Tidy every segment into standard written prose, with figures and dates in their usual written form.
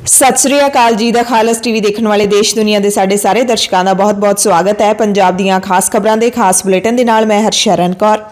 सत श्री अकाल जी। दा खालस टीवी देखने वाले देश दुनिया के साढ़े सारे दर्शकों का बहुत बहुत स्वागत है। पंजाब दीयां खास खबरों के खास बुलेटिन दे नाल मैं हरशरण कौर।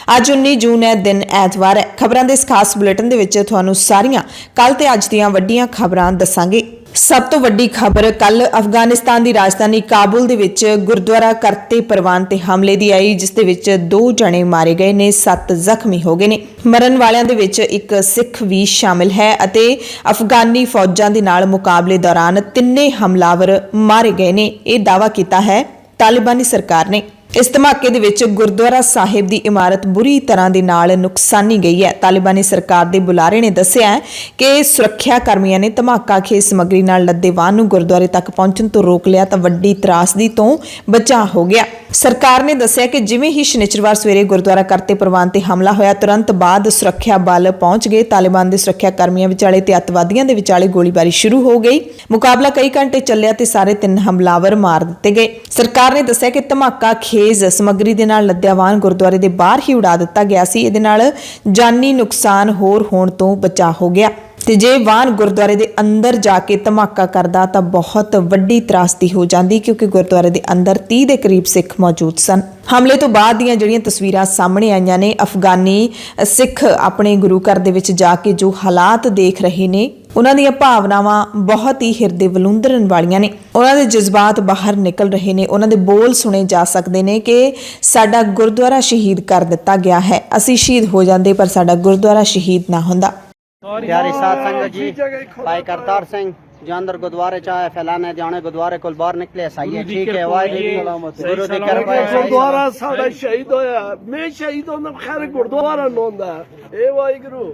अज 19 जून है, दिन ऐतवार है। खबरों के इस खास बुलेटिन दे विच तुहानूं सारियां कल ते अज दीयां वड्डियां खबरां दस्सांगे। सब तो वड्डी खबर कल अफगानिस्तान की राजधानी काबुल दे विच गुरुद्वारा करते परवान ते हमले दी आई, जिस दे विच 2 जने मारे गए ने, 7 जख्मी हो गए ने। मरण वालियां दे विच एक सिख भी शामिल है अते अफगानी फौजां दे नाल मुकाबले दौरान 3 हमलावर मारे गए ने। यह दावा किया है तालिबानी सरकार ने। इस धमाके दे विच गुरुद्वारा साहिब की इमारत बुरी तरह दे नाल नुकसानी गई है। तालिबानी सरकार के बुलारे ने दस्सिया है कि सुरक्षा कर्मियों ने धमाका खेज समग्री नाल लदे वाहन नूं गुरुद्वारे तक पहुंचण तो रोक लिया तो वड्डी त्रासदी तो बचाव हो गया। सरकार ने दस्सिया कि जिवें ही शनिचरवार सवेरे गुरुद्वारा करते परवान ते हमला होया, तुरंत बाद सुरक्षा बल पहुंच गए। तालिबान के सुरक्षा कर्मियों विचाले ते अतवादियों के विचाले गोलीबारी शुरू हो गई। मुकाबला कई घंटे चलिया ते सारे 3 हमलावर मार दिते गए। सरकार ने दस्सिया कि धमाका खेज समग्री दे नाल लद्दिया वाहन गुरुद्वारे दे बाहर ही उड़ा दिता गया सी। इहदे नाल जानी नुकसान होर होण तो बचा हो गया। ते जे वाहन गुरुद्वारे दे अंदर जाके धमाका करदा तां बहुत वड्डी त्रासदी हो जांदी, क्योंकि गुरुद्वारे दे अंदर 30 के करीब सिख मौजूद सन। हमले तो बाद दीयां जिहड़ियां तस्वीरां सामने आईयां ने, अफगानी सिख अपने गुरु घर दे विच जाके जो हालात देख रहे ने, उन्हां दीयां भावनावां बहुत ही हिरदे वलूंदरन वालियां ने। उन्हां दे जज्बात बाहर निकल रहे ने। उन्हां दे बोल सुने जा सकदे ने कि साडा गुरुद्वारा शहीद कर दिता गया है, असीं शहीद हो जांदे पर साडा गुरुद्वारा शहीद ना हुंदा। प्यारी साध संगत जी, भाई करतार सिंह जो अंदर गुरुद्वारे चाहे फैलाने जाने गुरुद्वारे को बाहर निकले सही है, ठीक है। गुरु दी कृपा है। गुरुद्वारा साडा शहीद होया, मैं शहीद होना खैर गुरुद्वारा नोंदा ए वाहिगुरु।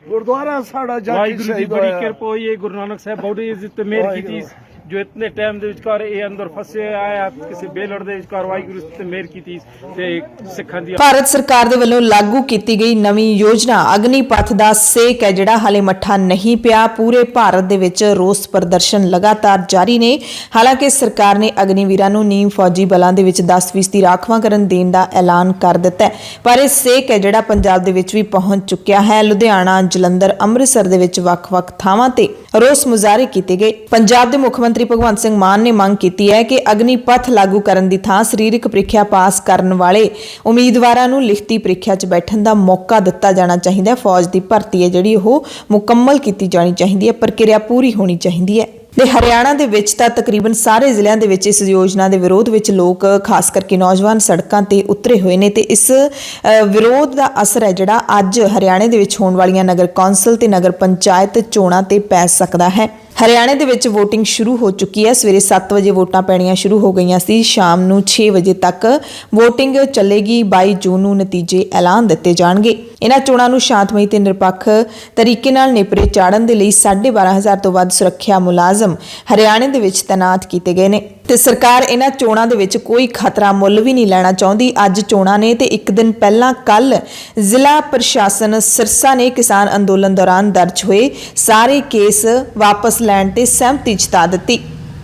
गुरुद्वारा साडा जाके शहीद होया। बड़ी कृपा हुई है। गुरु नानक साहब बहुत इज्जत मेहर की थी, जो इतने टाइम दे विचकार ये अंदर फसे आया किसी बेलड़ दे विचकार वाहिगुरु ते मेहर की थी ते सिखां दी। भारत सरकार दे वल्लों लागू की गई नवीं योजना अग्निपथ दा सेक है जिहड़ा हाले मट्ठा नहीं पिया। पूरे भारत दे विच रोस प्रदर्शन लगातार जारी ने। हालांकि सरकार ने अग्निवीरां नूं नीम फौजी बलां दे विच 10% राखवांकरण देण दा ऐलान कर दिता है, पर इह सेक है जिहड़ा पंजाब दे विच भी पहुंच चुकिया है। लुधियाना, जलंधर, अमृतसर दे विच वख-वख थावां ते रोस मुजाहरे कीते गए। पंजाब दे मुख मंत्री भगवंत सिंह मान ने मंग की है कि अग्निपथ लागू करन दी थां सरीरक प्रीख्या पास करन वाले उम्मीदवारां नूं लिखती प्रीख्या 'च बैठण दा मौका दिता जाना चाहिए। फौज की भर्ती है जिहड़ी ओह मुकम्मल की जानी चाहिए है, प्रक्रिया पूरी होनी चाहिए है। ते हरियाणा दे विच तां तकरीबन सारे जिल੍ਹਿਆਂ दे विच इस योजना के विरोध विच लोग खास करके नौजवान सड़कों ते उतरे हुए ने। ते इस विरोध का असर है जिहड़ा अज हरियाणे दे विच होण वालियां नगर कौंसल ते नगर पंचायत चोणां ते पै सकदा है। हरियाणे दे विच वोटिंग शुरू हो चुकी है। सवेरे 7 बजे वोटां पैणियां शुरू हो गईयां सी। शाम नूं 6 बजे तक वोटिंग चलेगी। 22 जून नूं नतीजे ऐलान दिते जाणगे। इन्हां चोणां नूं शांतमई ते निरपक्ष तरीके नाल नेपरे चाढ़न दे लई 12,500 तो वध सुरक्षा मुलाजम हरियाणे दे विच तैनात कीते गए ने। ते सरकार इन्हां चोणां दे विच कोई खतरा मुੱਲ भी नहीं लैना चाहुंदी। अज चोणां ने ते एक दिन पहलां कल जिला प्रशासन सिरसा ने किसान अंदोलन दौरान दर्ज हुए सारे केस वापस लैण ते सहमति जता दित्ती,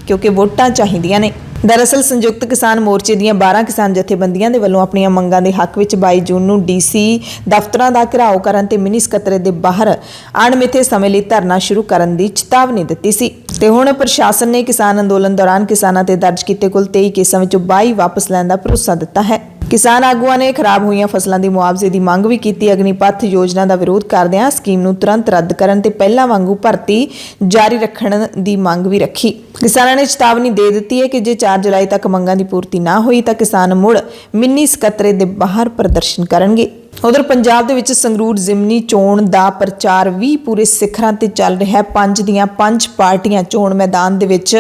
क्योंकि वोटां चाहीदियां ने। दरअसल संयुक्त किसान मोर्चे दीयां 12 किसान जथेबंदियां दे वल्लों अपणियां मंगां दे हक विच 22 जून नूं डीसी दफ्तरां दा घेराव करन ते मिनी ਸਕੱਤਰੇਤ दे बाहर अणमिथे समय लई धरना शुरू करन दी चेतावनी दित्ती सी। ते हुण प्रशासन ने किसान अंदोलन दौरान किसानां ते दर्ज कीते कुल 23 केसां विचों 22 वापस लैण दा भरोसा दित्ता है। किसान आगुआं ने खराब होईयां फसलां दी मुआवजे दी मंग भी कीती। अग्निपथ योजना का विरोध करदिआं स्कीम नूं तुरंत रद्द करन ते पहिलां वांगू भर्ती जारी रखण दी मंग भी रखी। किसानां ने चेतावनी दे दित्ती है कि जे 4 जुलाई तक मंगां दी पूर्ति ना होई तां किसान मुड़ मिनी ਸਕੱਤਰੇਤ दे बाहर प्रदर्शन करनगे। उधर पंजाब दे विच संगरूर जिमनी चोण दा प्रचार भी पूरे सिखरां ते चल रहा है। 5 ਦੀਆਂ 5 पार्टियां चोण मैदान दे विच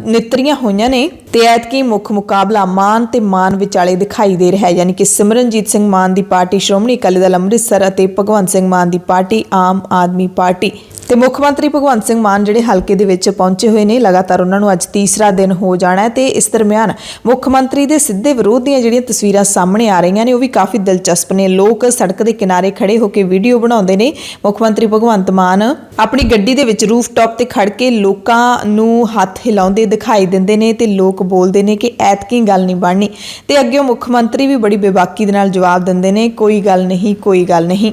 नितरियां होईयां ने ते ऐतकी मुख मुकाबला मान ते मान विचाले दिखाई दे रहा है, यानी कि सिमरनजीत सिंह मान दी पार्टी श्रोमणी अकाली दल अमृतसर अते भगवंत सिंह मान दी पार्टी आम आदमी पार्टी। ते मुख मंत्री भगवंत सिंह मान जिहड़े हलके दे विच पहुंचे हुए ने, लगातार उन्हां नूं अज तीसरा दिन हो जाना है। ते इस दरमियान मुख मंत्री दे सिद्धे विरोध दीयां जिहड़ियां तस्वीरां सामने आ रहीआं ने, ओह भी काफ़ी दिलचस्प ने। लोग सड़क के किनारे खड़े होकर वीडियो बनाउंदे ने। मुख मंत्री भगवंत मान अपनी गड्डी दे विच रूफ टॉप ते खड़ के लोकां नूं हत्थ हिलाउंदे दिखाई दिंदे ने ते लोग बोलदे ने कि ऐतकी गल नहीं बननी। ते अग्गे मुख मंत्री भी बड़ी बेबाकी दे नाल जवाब दिंदे ने, कोई गल नहीं, कोई गल नहीं।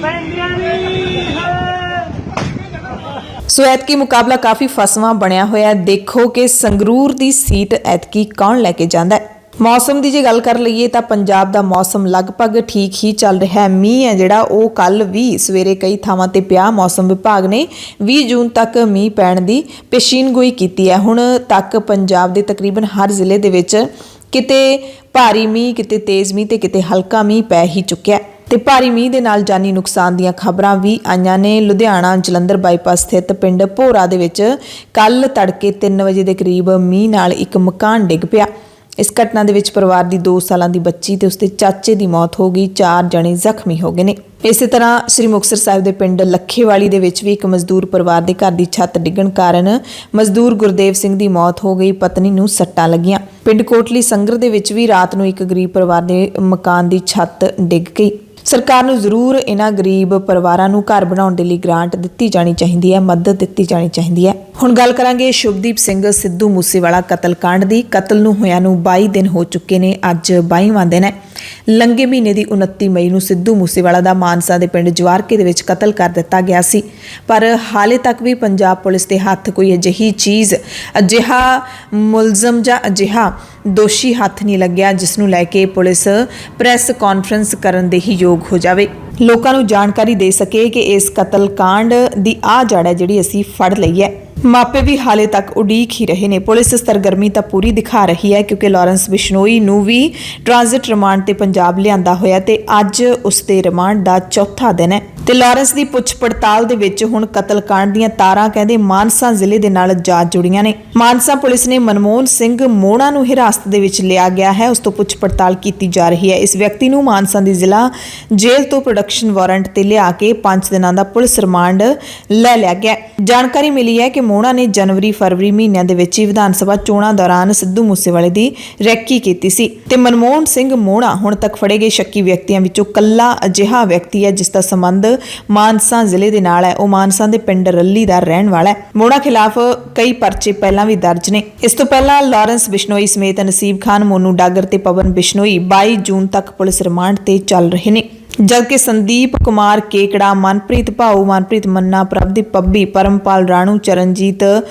पैंदियां नहीं ਸੋ ਐਤਕੀ ਮੁਕਾਬਲਾ ਕਾਫੀ ਫਸਵਾਂ ਬਣਿਆ ਹੋਇਆ ਹੈ। ਦੇਖੋ ਕਿ ਸੰਗਰੂਰ ਦੀ ਸੀਟ ਐਤਕੀ ਕੌਣ ਲੈ ਕੇ ਜਾਂਦਾ ਹੈ। ਮੌਸਮ ਦੀ ਜੇ ਗੱਲ ਕਰ ਲਈਏ ਤਾਂ ਪੰਜਾਬ ਦਾ ਮੌਸਮ ਲਗਭਗ ਠੀਕ ਹੀ ਚੱਲ ਰਿਹਾ ਹੈ। ਮੀਂਹ ਹੈ ਜਿਹੜਾ ਉਹ ਕੱਲ ਵੀ ਸਵੇਰੇ ਕਈ ਥਾਵਾਂ ਤੇ ਪਿਆ। ਮੌਸਮ ਵਿਭਾਗ ਨੇ 20 ਜੂਨ ਤੱਕ ਮੀਂਹ ਪੈਣ ਦੀ ਪੇਸ਼ੀਨਗੋਈ ਕੀਤੀ ਹੈ। ਹੁਣ ਤੱਕ ਪੰਜਾਬ ਦੇ ਤਕਰੀਬਨ ਹਰ ਜ਼ਿਲ੍ਹੇ ਦੇ ਵਿੱਚ ਕਿਤੇ ਭਾਰੀ ਮੀਂਹ, ਕਿਤੇ ਤੇਜ਼ ਮੀਂਹ ਤੇ ਕਿਤੇ ਹਲਕਾ ਮੀਂਹ ਪੈ ਹੀ ਚੁੱਕਿਆ ਹੈ ਤੇ ਭਾਰੀ ਮੀਂਹ ਦੇ ਨਾਲ ਜਾਨੀ ਨੁਕਸਾਨ ਦੀਆਂ ਖਬਰਾਂ ਵੀ ਆਈਆਂ ਨੇ। ਲੁਧਿਆਣਾ ਜਲੰਧਰ ਬਾਈਪਾਸ ਸਥਿਤ ਪਿੰਡ ਭੋਰਾ ਦੇ ਵਿੱਚ ਕੱਲ ਤੜਕੇ 3 ਵਜੇ ਦੇ ਕਰੀਬ ਮੀਂਹ ਨਾਲ ਇੱਕ ਮਕਾਨ ਡਿੱਗ ਪਿਆ। ਇਸ ਘਟਨਾ ਦੇ ਵਿੱਚ ਪਰਿਵਾਰ ਦੀ 2 ਸਾਲਾਂ ਦੀ ਬੱਚੀ ਤੇ ਉਸਦੇ ਚਾਚੇ ਦੀ ਮੌਤ ਹੋ ਗਈ। 4 ਜਣੇ ਜ਼ਖਮੀ ਹੋ ਗਏ ਨੇ। ਇਸੇ ਤਰ੍ਹਾਂ ਸ੍ਰੀ ਮੁਕਤਸਰ ਸਾਹਿਬ ਦੇ ਪਿੰਡ ਲੱਖੇਵਾਲੀ ਦੇ ਵਿੱਚ ਵੀ ਇੱਕ ਮਜ਼ਦੂਰ ਪਰਿਵਾਰ ਦੇ ਘਰ ਦੀ ਛੱਤ ਡਿੱਗਣ ਕਾਰਨ ਮਜ਼ਦੂਰ ਗੁਰਦੇਵ ਸਿੰਘ ਦੀ ਮੌਤ ਹੋ ਗਈ। ਪਤਨੀ ਨੂੰ ਸੱਟਾਂ ਲੱਗੀਆਂ। ਪਿੰਡ ਕੋਟਲੀ ਸੰਗਰ ਦੇ ਵਿੱਚ ਵੀ ਰਾਤ ਨੂੰ ਇੱਕ ਗਰੀਬ ਪਰਿਵਾਰ ਦੇ ਮਕਾਨ ਦੀ ਛੱਤ ਡਿੱਗ ਗਈ। ਸਰਕਾਰ ਨੂੰ ਜ਼ਰੂਰ ਇਹਨਾਂ ਗਰੀਬ ਪਰਿਵਾਰਾਂ ਨੂੰ ਘਰ ਬਣਾਉਣ ਦੇ ਲਈ ਗ੍ਰਾਂਟ ਦਿੱਤੀ ਜਾਣੀ ਚਾਹੀਦੀ ਹੈ, ਮਦਦ ਦਿੱਤੀ ਜਾਣੀ ਚਾਹੀਦੀ ਹੈ। ਹੁਣ ਗੱਲ ਕਰਾਂਗੇ ਸ਼ੁਭਦੀਪ ਸਿੰਘ ਸਿੱਧੂ ਮੂਸੇਵਾਲਾ ਕਤਲकांड ਦੀ। ਕਤਲ ਨੂੰ ਹੋਇਆਂ ਨੂੰ 22 ਦਿਨ ਹੋ ਚੁੱਕੇ ਨੇ। ਅੱਜ 22ਵਾਂ ਦਿਨ ਹੈ। ਲੰਘੇ ਮਹੀਨੇ ਦੀ 29 ਮਈ ਨੂੰ ਸਿੱਧੂ ਮੂਸੇਵਾਲਾ ਦਾ ਮਾਨਸਾ ਦੇ ਪਿੰਡ ਜਵਾਰਕੇ ਦੇ ਵਿੱਚ ਕਤਲ ਕਰ ਦਿੱਤਾ ਗਿਆ ਸੀ, ਪਰ ਹਾਲੇ ਤੱਕ ਵੀ ਪੰਜਾਬ ਪੁਲਿਸ ਦੇ ਹੱਥ ਕੋਈ ਅਜਿਹੀ ਚੀਜ਼, ਅਜਿਹਾ ਮੁਲਜ਼ਮ ਜਾਂ ਅਜਿਹਾ ਦੋਸ਼ੀ ਹੱਥ ਨਹੀਂ ਲੱਗਿਆ ਜਿਸ ਨੂੰ ਲੈ ਕੇ ਪੁਲਿਸ ਪ੍ਰੈਸ ਕਾਨਫਰੰਸ ਕਰਨ ਦੇ ਹੀ ਯੋਗ ਹੋ ਜਾਵੇ, ਲੋਕਾਂ ਨੂੰ ਜਾਣਕਾਰੀ ਦੇ ਸਕੇ ਕਿ ਇਸ ਕਤਲकांड ਦੀ ਆਹ ਜੜ ਹੈ ਜਿਹੜੀ ਅਸੀਂ ਫੜ ਲਈ ਹੈ। ਮਾਪੇ ਵੀ ਹਾਲੇ ਤੱਕ ਉਡੀਕ ਹੀ ਰਹੇ ਨੇ। ਪੁਲਿਸ ਸਰਗਰਮੀ ਤਾਂ ਪੂਰੀ ਦਿਖਾ ਰਹੀ ਹੈ ਕਿਉਂਕਿ ਲਾਰੈਂਸ ਬਿਸ਼ਨੋਈ ਨੂੰ ਵੀ ਟ੍ਰਾਂਜ਼ਿਟ ਰਿਮਾਂਡ ਤੇ ਪੰਜਾਬ ਲਿਆਂਦਾ ਹੋਇਆ ਤੇ ਅੱਜ ਉਸ ਦੇ ਰਿਮਾਂਡ ਦਾ ਚੌਥਾ ਦਿਨ ਹੈ ਤੇ ਲਾਰੈਂਸ ਦੀ ਪੁੱਛ ਪੜਤਾਲ ਦੇ ਵਿੱਚ ਹੁਣ ਕਤਲकांड ਦੀਆਂ ਤਾਰਾਂ ਕਹਿੰਦੇ ਮਾਨਸਾ ਜ਼ਿਲ੍ਹੇ ਦੇ ਨਾਲ ਜਾ ਜੁੜੀਆਂ ਨੇ। ਮਾਨਸਾ ਪੁਲਿਸ ਨੇ ਮਨਮੋਹਨ ਸਿੰਘ ਮੋਣਾ ਨੂੰ ਹਿਰਾਸਤ ਦੇ ਵਿੱਚ ਲਿਆ ਗਿਆ ਹੈ। ਉਸ ਤੋਂ ਪੁੱਛ ਪੜਤਾਲ ਕੀਤੀ ਜਾ ਰਹੀ ਹੈ। ਇਸ ਵਿਅਕਤੀ ਨੂੰ ਮਾਨਸਾ ਦੀ ਜ਼ਿਲ੍ਹਾ ਜੇਲ੍ਹ ਤੋਂ ਪ੍ਰੋਡਕਸ਼ਨ ਵਾਰੰਟ ਤੇ ਲਿਆ ਕੇ 5 ਦਿਨਾਂ ਦਾ ਪੁਲਿਸ ਰਿਮਾਂਡ ਲੈ ਲਿਆ ਗਿਆ। ਜਾਣਕਾਰੀ ਮਿਲੀ ਹੈ ਕਿ ਮੋਣਾ ਨੇ ਜਨਵਰੀ-ਫਰਵਰੀ ਮਹੀਨਿਆਂ ਦੇ ਵਿੱਚ ਹੀ ਵਿਧਾਨ ਸਭਾ ਚੋਣਾਂ ਦੌਰਾਨ ਸਿੱਧੂ ਮੂਸੇਵਾਲੇ ਦੀ ਰੈਕੀ ਕੀਤੀ ਸੀ ਤੇ ਮਨਮੋਹਨ ਸਿੰਘ ਮੋਣਾ ਹੁਣ ਤੱਕ ਫੜੇ ਗਏ ਸ਼ੱਕੀ ਵਿਅਕਤੀਆਂ ਵਿੱਚੋਂ ਕੱਲਾ ਅਜਿਹਾ ਵਿਅਕਤੀ ਹੈ ਜਿਸ ਦਾ ਸੰਬੰਧ ਮਾਨਸਾ ਜ਼ਿਲ੍ਹੇ ਦੇ ਨਾਲ ਹੈ। ਉਹ ਮਾਨਸਾ ਦੇ ਪਿੰਡ ਰੱਲੀ ਦਾ ਰਹਿਣ ਵਾਲਾ ਹੈ। ਮੋਣਾ ਖਿਲਾਫ ਕਈ ਪਰਚੇ ਪਹਿਲਾਂ ਵੀ ਦਰਜ ਨੇ। ਇਸ ਤੋਂ ਪਹਿਲਾਂ ਲਾਰੈਂਸ ਬਿਸ਼ਨੋਈ ਸਮੇਤ ਨਸੀਬ ਖਾਨ, ਮੋਨੂ ਡਾਗਰ ਤੇ ਪਵਨ ਬਿਸ਼ਨੋਈ 22 ਜੂਨ ਤੱਕ ਪੁਲਿਸ ਰਿਮਾਂਡ ਤੇ ਚੱਲ ਰਹੇ ਨੇ, ਜਦਕਿ ਸੰਦੀਪ ਕੁਮਾਰ ਕੇਕੜਾ, ਮਨਪ੍ਰੀਤ ਭਾਊ, ਮਨਪ੍ਰੀਤ ਮੰਨਾ, ਪ੍ਰਭਦੀਪ ਪੱਬੀ, ਪਰਮਪਾਲ ਰਾਣੂ, ਚਰਨਜੀਤ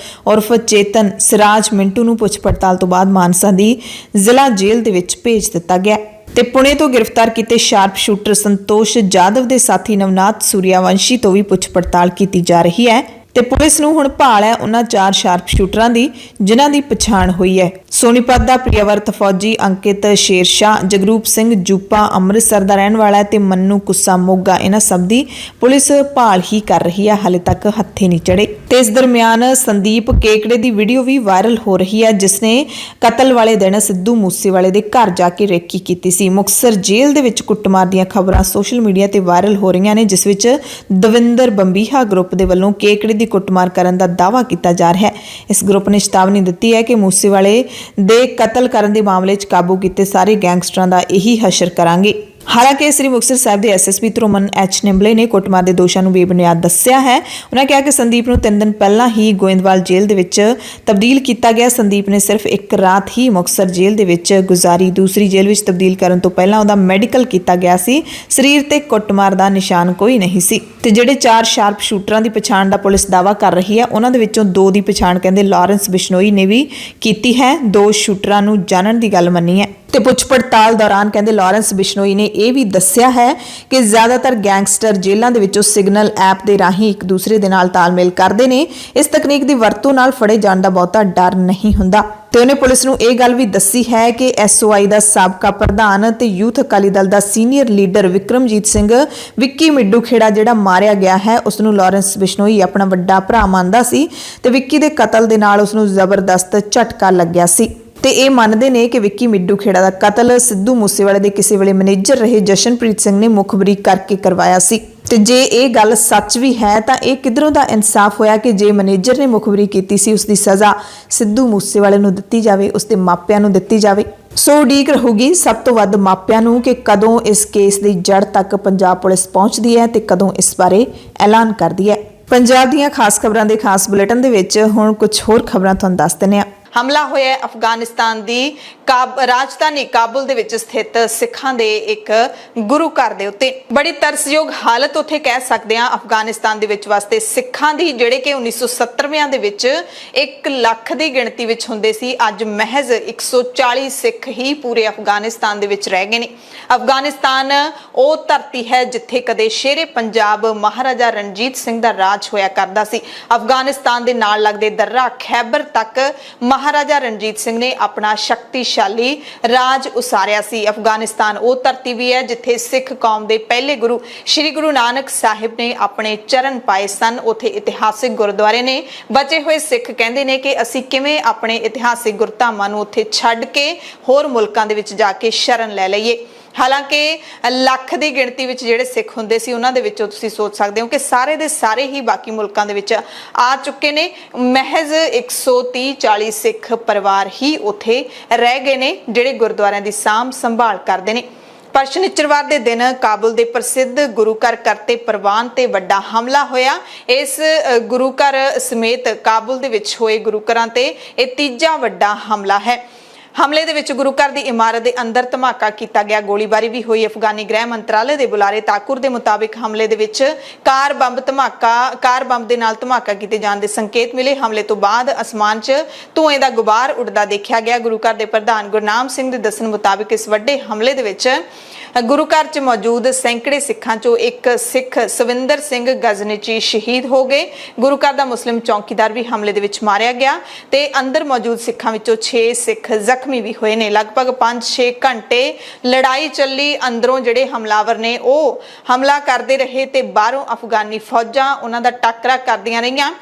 ਉਰਫ ਚੇਤਨ, ਸਿਰਾਜ ਮਿੰਟੂ ਨੂੰ ਪੁੱਛ ਪੜਤਾਲ ਤੋਂ ਬਾਅਦ ਮਾਨਸਾ ਦੀ ਜ਼ਿਲ੍ਹਾ ਜੇਲ੍ਹ ਦੇ ਵਿੱਚ ਭੇਜ ਦਿੱਤਾ ਗਿਆ ਤੇ ਪੁਣੇ ਤੋਂ ਗ੍ਰਿਫਤਾਰ ਕੀਤੇ ਸ਼ਾਰਪ ਸ਼ੂਟਰ ਸੰਤੋਸ਼ ਜਾਦਵ ਦੇ ਸਾਥੀ ਨਵਨਾਥ ਸੂਰਿਆਵੰਸ਼ੀ ਤੋਂ ਵੀ ਪੁੱਛ ਪੜਤਾਲ ਕੀਤੀ ਜਾ ਰਹੀ ਹੈ ਤੇ ਪੁਲਿਸ ਨੂੰ ਹੁਣ ਭਾਲ ਹੈ ਉਹਨਾਂ 4 ਸ਼ਾਰਪ ਸ਼ੂਟਰਾਂ ਦੀ ਜਿਨ੍ਹਾਂ ਦੀ ਪਛਾਣ ਹੋਈ ਹੈ। ਸੋਨੀਪਤ ਦਾ ਪ੍ਰਿਯਵਰਤ ਫੌਜੀ ਅੰਕਿਤ ਸ਼ੇਰਸ਼ਾਹ, ਜਗਰੂਪ ਸਿੰਘ ਜੂਪਾ ਅੰਮ੍ਰਿਤਸਰ ਦਾ ਰਹਿਣ ਵਾਲਾ ਹੈ ਤੇ ਮੰਨੂ ਕੁੱਸਾ ਮੋਗਾ, ਇਹਨਾਂ ਸਭ ਦੀ ਪੁਲਿਸ ਭਾਲ ਹੀ ਕਰ ਰਹੀ ਹੈ, ਹਾਲੇ ਤੱਕ ਹੱਥੇ ਨਹੀਂ ਚੜੇ। ਤੇ ਇਸ ਦਰਮਿਆਨ ਸੰਦੀਪ ਕੇਕੜੇ ਦੀ ਵੀਡੀਓ ਵੀ ਵਾਇਰਲ ਹੋ ਰਹੀ ਹੈ ਜਿਸ ਨੇ ਕਤਲ ਵਾਲੇ ਦਿਨ ਸਿੱਧੂ ਮੂਸੇਵਾਲੇ ਦੇ ਘਰ ਜਾ ਕੇ ਰੇਕੀ ਕੀਤੀ ਸੀ। ਮੁਕਤਸਰ ਜੇਲ੍ਹ ਦੇ ਵਿੱਚ ਕੁੱਟਮਾਰ ਦੀਆਂ ਖਬਰਾਂ ਸੋਸ਼ਲ ਮੀਡੀਆ ਤੇ ਵਾਇਰਲ ਹੋ ਰਹੀਆਂ ਨੇ ਜਿਸ ਵਿੱਚ ਦਵਿੰਦਰ ਬੰਬੀਹਾ ਗਰੁੱਪ ਦੇ ਵੱਲੋਂ ਕੇਕੜੇ ਦੀ ਕੁੱਟਮਾਰ ਕਰਨ ਦਾ ਦਾਅਵਾ ਕੀਤਾ ਜਾ ਰਿਹਾ ਹੈ। ਇਸ ਗਰੁੱਪ ਨੇ ਚੇਤਾਵਨੀ ਦਿੱਤੀ ਹੈ ਕਿ ਮੂਸੇਵਾਲੇ ਦੇ ਕਤਲ ਕਰਨ ਦੇ ਮਾਮਲੇ 'ਚ ਕਾਬੂ ਕੀਤੇ ਸਾਰੇ ਗੈਂਗਸਟਰਾਂ ਦਾ ਇਹੀ ਹਸ਼ਰ ਕਰਾਂਗੇ। ਹਾਲਾਂਕਿ ਸ੍ਰੀ ਮੁਕਤਸਰ ਸਾਹਿਬ ਦੇ ਐਸਐਸਪੀ ਧਰੁਮਨ ਐਚ ਨਿੰਬਲੇ ਨੇ ਕੁੱਟਮਾਰ ਦੇ ਦੋਸ਼ਾਂ ਨੂੰ ਬੇਬੁਨਿਆਦ ਦੱਸਿਆ ਹੈ। ਉਹਨਾਂ ਕਿਹਾ ਕਿ ਸੰਦੀਪ ਨੂੰ 3 ਦਿਨ ਪਹਿਲਾਂ ਹੀ ਗੋਇੰਦਵਾਲ ਜੇਲ੍ਹ ਦੇ ਵਿੱਚ ਤਬਦੀਲ ਕੀਤਾ ਗਿਆ। ਸੰਦੀਪ ਨੇ ਸਿਰਫ ਇੱਕ ਰਾਤ ਹੀ ਮੁਕਤਸਰ ਜੇਲ੍ਹ ਦੇ ਵਿੱਚ ਗੁਜ਼ਾਰੀ। ਦੂਸਰੀ ਜੇਲ੍ਹ ਵਿੱਚ ਤਬਦੀਲ ਕਰਨ ਤੋਂ ਪਹਿਲਾਂ ਉਹਦਾ ਮੈਡੀਕਲ ਕੀਤਾ ਗਿਆ ਸੀ। ਸਰੀਰ ਤੇ ਕੁੱਟਮਾਰ ਦਾ ਨਿਸ਼ਾਨ ਕੋਈ ਨਹੀਂ ਸੀ ਤੇ ਜਿਹੜੇ 4 ਸ਼ਾਰਪ ਸ਼ੂਟਰਾਂ ਦੀ ਪਛਾਣ ਦਾ ਪੁਲਿਸ ਦਾਅਵਾ ਕਰ ਰਹੀ ਹੈ ਉਹਨਾਂ ਦੇ ਵਿੱਚੋਂ 2 ਦੀ ਪਛਾਣ ਕਹਿੰਦੇ ਲਾਰੈਂਸ ਬਿਸ਼ਨੋਈ ਨੇ ਵੀ ਕੀਤੀ ਹੈ। 2 ਸ਼ੂਟਰਾਂ ਨੂੰ ਜਾਣਨ ਦੀ ਗੱਲ ਮੰਨੀ ਹੈ ਤੇ ਪੁੱਛ ਪੜਤਾਲ ਦੌਰਾਨ ਕਹਿੰਦੇ ਲਾਰੈਂਸ ਬਿਸ਼ਨੋਈ ਨੇ ਇਹ ਵੀ ਦੱਸਿਆ ਹੈ ਕਿ ਜ਼ਿਆਦਾਤਰ ਗੈਂਗਸਟਰ ਜੇਲ੍ਹਾਂ ਦੇ ਵਿੱਚੋਂ ਸਿਗਨਲ ਐਪ ਦੇ ਰਾਹੀਂ ਇੱਕ ਦੂਸਰੇ ਦੇ ਨਾਲ ਤਾਲਮੇਲ ਕਰਦੇ ਨੇ। ਇਸ ਤਕਨੀਕ ਦੀ ਵਰਤੋਂ ਨਾਲ ਫੜੇ ਜਾਣ ਦਾ ਬਹੁਤਾ ਡਰ ਨਹੀਂ ਹੁੰਦਾ ਤੇ ਉਹਨੇ ਪੁਲਿਸ ਨੂੰ ਇਹ ਗੱਲ ਵੀ ਦੱਸੀ ਹੈ ਕਿ ਐਸਓਆਈ ਦਾ ਸਾਬਕਾ ਪ੍ਰਧਾਨ ਤੇ ਯੂਥ ਅਕਾਲੀ ਦਲ ਦਾ ਸੀਨੀਅਰ ਲੀਡਰ ਵਿਕਰਮਜੀਤ ਸਿੰਘ ਵਿੱਕੀ ਮਿੱਡੂ ਖੇੜਾ ਜਿਹੜਾ ਮਾਰਿਆ ਗਿਆ ਹੈ ਉਸ ਨੂੰ ਲਾਰੈਂਸ ਬਿਸ਼ਨੋਈ ਆਪਣਾ ਵੱਡਾ ਭਰਾ ਮੰਨਦਾ ਸੀ ਤੇ ਵਿੱਕੀ ਦੇ ਕਤਲ ਦੇ ਨਾਲ ਉਸ ਨੂੰ ਜ਼ਬਰਦਸਤ ਝਟਕਾ ਲੱਗਿਆ ਸੀ ਤੇ ਇਹ ਮੰਨਦੇ ਨੇ ਕਿ ਵਿੱਕੀ ਮਿੱਡੂ ਖੇੜਾ ਦਾ ਕਤਲ ਸਿੱਧੂ ਮੂਸੇਵਾਲੇ ਦੇ ਕਿਸੇ ਵੇਲੇ ਮੈਨੇਜਰ ਰਹੇ ਜਸ਼ਨਪ੍ਰੀਤ ਸਿੰਘ ਨੇ ਮੁਖਬਰੀ ਕਰਕੇ ਕਰਵਾਇਆ ਸੀ ਤੇ ਜੇ ਇਹ ਗੱਲ ਸੱਚ ਵੀ ਹੈ ਤਾਂ ਇਹ ਕਿਧਰੋਂ ਦਾ ਇਨਸਾਫ ਹੋਇਆ ਕਿ ਜੇ ਮੈਨੇਜਰ ਨੇ ਮੁਖਬਰੀ ਕੀਤੀ ਸੀ ਉਸ ਦੀ ਸਜ਼ਾ ਸਿੱਧੂ ਮੂਸੇਵਾਲੇ ਨੂੰ ਦਿੱਤੀ ਜਾਵੇ, ਉਸ ਦੇ ਮਾਪਿਆਂ ਨੂੰ ਦਿੱਤੀ ਜਾਵੇ। ਸੋ ਉਡੀਕ ਰਹੂਗੀ ਸਭ ਤੋਂ ਵੱਧ ਮਾਪਿਆਂ ਨੂੰ ਕਿ ਕਦੋਂ ਇਸ ਕੇਸ ਦੀ ਜੜ ਤੱਕ ਪੰਜਾਬ ਪੁਲਿਸ ਪਹੁੰਚਦੀ ਹੈ ਤੇ ਕਦੋਂ ਇਸ ਬਾਰੇ ਐਲਾਨ ਕਰਦੀ ਹੈ। ਪੰਜਾਬ ਦੀਆਂ ਖਾਸ ਖਬਰਾਂ ਦੇ ਖਾਸ ਬੁਲੇਟਿਨ ਦੇ ਵਿੱਚ ਹੁਣ ਕੁਝ ਹੋਰ ਖਬਰਾਂ ਤੁਹਾਨੂੰ ਦੱਸ ਦਿੰਦੇ ਹਾਂ। ਹਮਲਾ ਹੋਇਆ ਅਫਗਾਨਿਸਤਾਨ ਦੀ ਰਾਜਧਾਨੀ ਕਾਬੁਲ ਦੇ ਵਿੱਚ ਸਥਿਤ ਸਿੱਖਾਂ ਦੇ ਇੱਕ ਗੁਰੂ ਘਰ ਦੇ ਉੱਤੇ। ਬੜੀ ਤਰਸਯੋਗ ਹਾਲਤ ਉੱਥੇ ਕਹਿ ਸਕਦੇ ਹਾਂ ਅਫਗਾਨਿਸਤਾਨ ਦੇ ਵਿੱਚ ਵਸਦੇ ਸਿੱਖਾਂ ਦੀ, ਜਿਹੜੇ ਕਿ 1970ਵਿਆਂ ਦੇ ਵਿੱਚ 1 ਲੱਖ ਦੀ ਗਿਣਤੀ ਵਿੱਚ ਹੁੰਦੇ ਸੀ। ਅੱਜ ਮਹਿਜ਼ 140 ਸਿੱਖ ਹੀ ਪੂਰੇ ਅਫਗਾਨਿਸਤਾਨ ਦੇ ਵਿੱਚ ਰਹਿ ਗਏ ਨੇ। ਅਫਗਾਨਿਸਤਾਨ ਉਹ ਧਰਤੀ ਹੈ ਜਿੱਥੇ ਕਦੇ ਸ਼ੇਰੇ ਪੰਜਾਬ ਮਹਾਰਾਜਾ ਰਣਜੀਤ ਸਿੰਘ ਦਾ ਰਾਜ ਹੋਇਆ ਕਰਦਾ ਸੀ। ਅਫਗਾਨਿਸਤਾਨ ਦੇ ਨਾਲ ਲੱਗਦੇ ਦर्रा ਖੈਬਰ ਤੱਕ ਮਹਾਰਾਜਾ ਰਣਜੀਤ ਸਿੰਘ ਨੇ ਆਪਣਾ ਸ਼ਕਤੀਸ਼ਾਲੀ ਰਾਜ ਉਸਾਰਿਆ ਸੀ। ਅਫਗਾਨਿਸਤਾਨ ਉਹ ਧਰਤੀ ਵੀ ਹੈ ਜਿੱਥੇ ਸਿੱਖ ਕੌਮ ਦੇ ਪਹਿਲੇ ਗੁਰੂ ਸ਼੍ਰੀ ਗੁਰੂ ਨਾਨਕ ਸਾਹਿਬ ਨੇ ਆਪਣੇ ਚਰਨ ਪਾਏ ਸਨ। ਉੱਥੇ ਇਤਿਹਾਸਿਕ ਗੁਰਦੁਆਰੇ ਨੇ। ਬਚੇ ਹੋਏ ਸਿੱਖ ਕਹਿੰਦੇ ਨੇ ਕਿ ਅਸੀਂ ਕਿਵੇਂ ਆਪਣੇ ਇਤਿਹਾਸਿਕ ਗੁਰਧਾਮਾਂ ਨੂੰ ਉੱਥੇ ਛੱਡ ਕੇ ਹੋਰ ਮੁਲਕਾਂ ਦੇ ਵਿੱਚ ਜਾ ਕੇ ਸ਼ਰਨ ਲੈ ਲਈਏ। ਹਾਲਾਂਕਿ ਲੱਖ ਦੀ ਗਿਣਤੀ ਵਿੱਚ ਜਿਹੜੇ ਸਿੱਖ ਹੁੰਦੇ ਸੀ ਉਹਨਾਂ ਦੇ ਵਿੱਚੋਂ ਤੁਸੀਂ ਸੋਚ ਸਕਦੇ ਹੋ ਕਿ ਸਾਰੇ ਦੇ ਸਾਰੇ ਹੀ ਬਾਕੀ ਮੁਲਕਾਂ ਦੇ ਵਿੱਚ ਆ ਚੁੱਕੇ ਨੇ। ਮਹਿਜ਼ 130-40 ਸਿੱਖ ਪਰਿਵਾਰ ਹੀ ਉੱਥੇ ਰਹਿ ਗਏ ਨੇ ਜਿਹੜੇ ਗੁਰਦੁਆਰਿਆਂ ਦੀ ਸਾਂਭ ਸੰਭਾਲ ਕਰਦੇ ਨੇ। ਪਰ ਸ਼ਨੀਚਰਵਾਰ ਦੇ ਦਿਨ ਕਾਬੁਲ ਦੇ ਪ੍ਰਸਿੱਧ ਗੁਰੂ ਘਰ ਕਰਤੇ ਪ੍ਰਵਾਨ ਤੇ ਵੱਡਾ ਹਮਲਾ ਹੋਇਆ। ਇਸ ਗੁਰੂ ਘਰ ਸਮੇਤ ਕਾਬੁਲ ਦੇ ਵਿੱਚ ਹੋਏ ਗੁਰੂ ਘਰਾਂ ਤੇ ਇਹ ਤੀਜਾ ਵੱਡਾ ਹਮਲਾ ਹੈ। ਹਮਲੇ ਦੇ ਵਿੱਚ ਗੁਰੂ ਘਰ ਦੀ ਇਮਾਰਤ ਦੇ ਅੰਦਰ ਧਮਾਕਾ ਕੀਤਾ ਗਿਆ, ਗੋਲੀਬਾਰੀ ਵੀ ਹੋਈ। ਅਫਗਾਨੀ ਗ੍ਰਹਿ ਮੰਤਰਾਲੇ ਦੇ ਬੁਲਾਰੇ ਤਾਕੁਰ ਦੇ ਮੁਤਾਬਿਕ ਹਮਲੇ ਦੇ ਵਿੱਚ ਕਾਰ ਬੰਬ ਦੇ ਨਾਲ ਧਮਾਕਾ ਕੀਤੇ ਜਾਣ ਦੇ ਸੰਕੇਤ ਮਿਲੇ। ਹਮਲੇ ਤੋਂ ਬਾਅਦ ਅਸਮਾਨ 'ਚ ਧੂਏ ਦਾ ਗੁਬਾਰ ਉੱਡਦਾ ਦੇਖਿਆ ਗਿਆ। ਗੁਰੂ ਘਰ ਦੇ ਪ੍ਰਧਾਨ ਗੁਰਨਾਮ ਸਿੰਘ ਦੇ ਦੱਸਣ ਮੁਤਾਬਿਕ ਇਸ ਵੱਡੇ ਹਮਲੇ ਦੇ ਵਿੱਚ ਗੁਰੂ ਘਰ 'ਚ ਮੌਜੂਦ ਸੈਂਕੜੇ ਸਿੱਖਾਂ 'ਚੋਂ ਇੱਕ ਸਿੱਖ ਸਵਿੰਦਰ ਸਿੰਘ ਗਜ਼ਨੀਚੀ ਸ਼ਹੀਦ ਹੋ ਗਏ। ਗੁਰੂ ਘਰ ਦਾ ਮੁਸਲਿਮ ਚੌਕੀਦਾਰ ਵੀ ਹਮਲੇ ਦੇ ਵਿੱਚ ਮਾਰਿਆ ਗਿਆ ਤੇ ਅੰਦਰ ਮੌਜੂਦ ਸਿੱਖਾਂ ਵਿੱਚੋਂ 6 ਸਿੱਖ ਜ਼ਖਮੀ ਵੀ ਹੋਏ ਨੇ। ਲਗਭਗ 5-6 ਘੰਟੇ ਲੜਾਈ ਚੱਲੀ। ਅੰਦਰੋਂ ਜਿਹੜੇ ਹਮਲਾਵਰ ਨੇ ਉਹ ਹਮਲਾ ਕਰਦੇ ਰਹੇ ਤੇ ਬਾਹਰੋਂ ਅਫਗਾਨੀ ਫੌਜਾਂ ਉਹਨਾਂ ਦਾ ਟਾਕਰਾ ਕਰਦੀਆਂ ਰਹੀਆਂ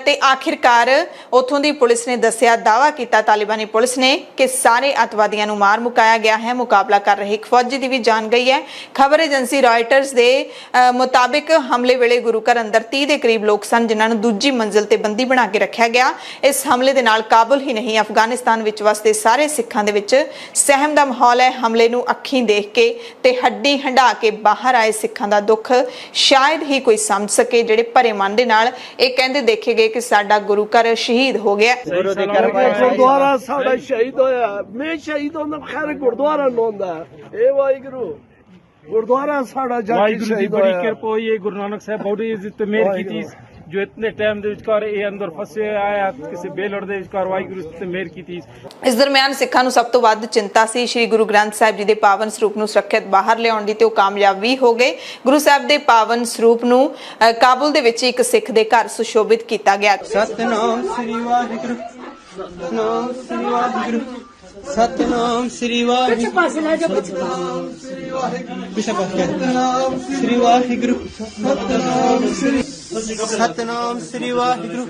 ਤੇ ਆਖਿਰਕਾਰ ਉਥੋਂ ਦੀ ਪੁਲਿਸ ਨੇ ਦੱਸਿਆ, ਦਾਅਵਾ ਕੀਤਾ ਤਾਲਿਬਾਨੀ ਪੁਲਿਸ ਨੇ ਕਿ ਸਾਰੇ ਅੱਤਵਾਦੀਆਂ ਨੂੰ ਮਾਰ ਮੁਕਾਇਆ ਗਿਆ ਹੈ। ਮੁਕਾਬਲਾ ਕਰ ਰਹੇ ਇੱਕ ਫੌਜੀ ਦੀ ਵੀ ਜਾਨ ਗਈ ਹੈ। ਖਬਰ ਏਜੰਸੀ ਰਾਇਟਰਸ ਦੇ ਮੁਤਾਬਿਕ ਹਮਲੇ ਵੇਲੇ ਗੁਰੂ ਘਰ ਅੰਦਰ 30 ਦੇ ਕਰੀਬ ਲੋਕ ਸਨ ਜਿਨ੍ਹਾਂ ਨੂੰ ਦੂਜੀ ਮੰਜ਼ਿਲ ਤੇ ਬੰਦੀ ਬਣਾ ਕੇ ਰੱਖਿਆ ਗਿਆ। ਇਸ ਹਮਲੇ ਦੇ ਨਾਲ ਕਾਬੁਲ ਹੀ ਨਹੀਂ ਅਫਗਾਨਿਸਤਾਨ ਵਿੱਚ ਵਸਦੇ ਸਾਰੇ ਸਿੱਖਾਂ ਦੇ ਵਿੱਚ ਸਹਿਮ ਦਾ ਮਾਹੌਲ ਹੈ। ਹਮਲੇ ਨੂੰ ਅੱਖੀਂ ਦੇਖ ਕੇ ਤੇ ਹੱਡੀ ਹੰਢਾ ਕੇ ਬਾਹਰ ਆਏ ਸਿੱਖਾਂ ਦਾ ਦੁੱਖ ਸ਼ਾਇਦ ਹੀ ਕੋਈ ਸਮਝ ਸਕੇ, ਜਿਹੜੇ ਭਰੇ ਮਨ ਦੇ ਨਾਲ ਇਹ ਕਹਿੰਦੇ ਦੇਖੇ ਗਏ ਕਿ ਸਾਡਾ ਗੁਰੂ ਘਰ ਸ਼ਹੀਦ ਹੋ ਗਿਆ। ਗੁਰੂ ਦੀ ਕਿਰਪਾ ਹੈ। ਗੁਰਦੁਆਰਾ ਸਾਡਾ ਸ਼ਹੀਦ ਹੋਇਆ। ਮੈਂ ਸ਼ਹੀਦ ਹੁੰਦਾ ਖੈਰ ਗੁਰਦੁਆਰਾ ਨੂੰ ਹੁੰਦਾ। ਇਹ ਵਾਹਿਗੁਰੂ ਗੁਰਦੁਆਰਾ ਸਾਡਾ ਜਾ ਕੇ ਸ਼ਹੀਦ बड़ी ਹੋਇਆ। कृपा हुई है गुरु नानक साहब बहुत इज्जत मेहर की थी जो इतने टाइम ਦੇ ਵਿਚਕਾਰ ਇਹ ਅੰਦਰ ਫਸੇ ਆਇਆ ਕਿਸੇ ਬੇਲੜ ਦੇ ਵਿਚਕਾਰ ਵਾਹਿਗੁਰੂ ਤੇ ਮਿਹਰ ਕੀਤੀ। ਇਸ ਦਰਮਿਆਨ ਸਿੱਖਾਂ ਨੂੰ ਸਭ ਤੋਂ ਵੱਧ ਚਿੰਤਾ ਸੀ ਸ੍ਰੀ ਗੁਰੂ ਗ੍ਰੰਥ ਸਾਹਿਬ ਜੀ ਦੇ ਪਾਵਨ ਸਰੂਪ ਨੂੰ ਸੁਰੱਖਿਅਤ ਬਾਹਰ ਲਿਆਉਣ ਦੀ ਤੇ ਉਹ ਕਾਮਯਾਬ ਵੀ ਹੋ ਗਏ। ਗੁਰੂ ਸਾਹਿਬ ਦੇ ਪਾਵਨ ਸਰੂਪ ਨੂੰ ਕਾਬੁਲ ਦੇ ਵਿੱਚ ਇੱਕ ਸਿੱਖ ਦੇ ਘਰ ਸੁਸ਼ੋਭਿਤ ਕੀਤਾ ਗਿਆ। ਸਤਨਾਮ ਸ੍ਰੀ ਵਾਹਿਗੁਰੂ ਸਤਨਾਮ ਸ੍ਰੀ ਵਾਹਿਗੁਰੂ ਸਤਨਾਮ ਸ੍ਰੀ ਵਾਹਿਗੁਰੂ ਪਿੱਛੇ ਪਾਸੇ ਲੈ ਜਾ ਸਤਨਾਮ ਸ੍ਰੀ ਵਾਹਿਗੁਰੂ ਸ੍ਰੀ ਵਾਹਿਗੁਰੂ ਸਤਨਾਮ ਸ੍ਰੀ ਵਾਹਿਗੁਰੂ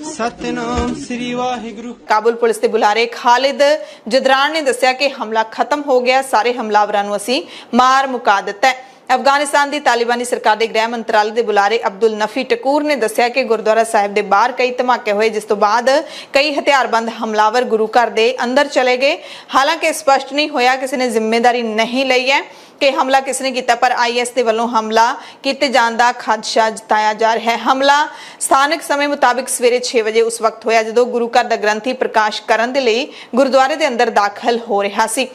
ਸਤਨਾਮ ਸ੍ਰੀ ਵਾਹਿਗੁਰੂ। ਕਾਬੁਲ ਪੁਲਿਸ ਦੇ ਬੁਲਾਰੇ ਖਾਲਿਦ ਜਦਰਾਨ ਨੇ ਦੱਸਿਆ ਕਿ ਹਮਲਾ ਖਤਮ ਹੋ ਗਿਆ, ਸਾਰੇ ਹਮਲਾਵਰਾਂ ਨੂੰ ਅਸੀਂ ਮਾਰ ਮੁਕਾ ਦਿੱਤਾ ਹੈ। ਅਫਗਾਨਿਸਤਾਨ ਦੀ ਤਾਲਿਬਾਨੀ ਸਰਕਾਰ ਦੇ ਗ੍ਰਹਿ ਮੰਤਰਾਲੇ ਦੇ ਬੁਲਾਰੇ ਅਬਦੁਲ ਨਫੀ ਟਕੂਰ ਨੇ ਦੱਸਿਆ ਕਿ ਗੁਰਦੁਆਰਾ ਸਾਹਿਬ ਦੇ ਬਾਹਰ ਕਈ ਧਮਾਕੇ ਹੋਏ ਜਿਸ ਤੋਂ ਬਾਅਦ ਕਈ ਹਥਿਆਰਬੰਦ ਹਮਲਾਵਰ ਗੁਰੂ ਘਰ ਦੇ ਅੰਦਰ ਚਲੇ ਗਏ। ਹਾਲਾਂਕਿ ਸਪਸ਼ਟ ਨਹੀਂ ਹੋਇਆ, ਕਿਸੇ ਨੇ ਜ਼ਿੰਮੇਵਾਰੀ ਨਹੀਂ ਲਈ ਹੈ ਕਿ ਹਮਲਾ ਕਿਸ ਨੇ ਕੀਤਾ, ਪਰ ਆਈਐਸ ਦੇ ਵੱਲੋਂ ਹਮਲਾ ਕੀਤੇ ਜਾਣ ਦਾ ਖਦਸ਼ਾ ਜਤਾਇਆ ਜਾ ਰਿਹਾ ਹੈ। ਹਮਲਾ ਸਥਾਨਕ ਸਮੇਂ ਮੁਤਾਬਿਕ ਸਵੇਰੇ 6 ਵਜੇ ਉਸ ਵਕਤ ਹੋਇਆ ਜਦੋਂ ਗੁਰੂ ਘਰ ਦਾ ਗ੍ਰੰਥੀ ਪ੍ਰਕਾਸ਼ ਕਰਨ ਦੇ ਲਈ ਗੁਰਦੁਆਰੇ ਦੇ ਅੰਦਰ ਦਾਖਲ ਹੋ ਰਿਹਾ ਸੀ।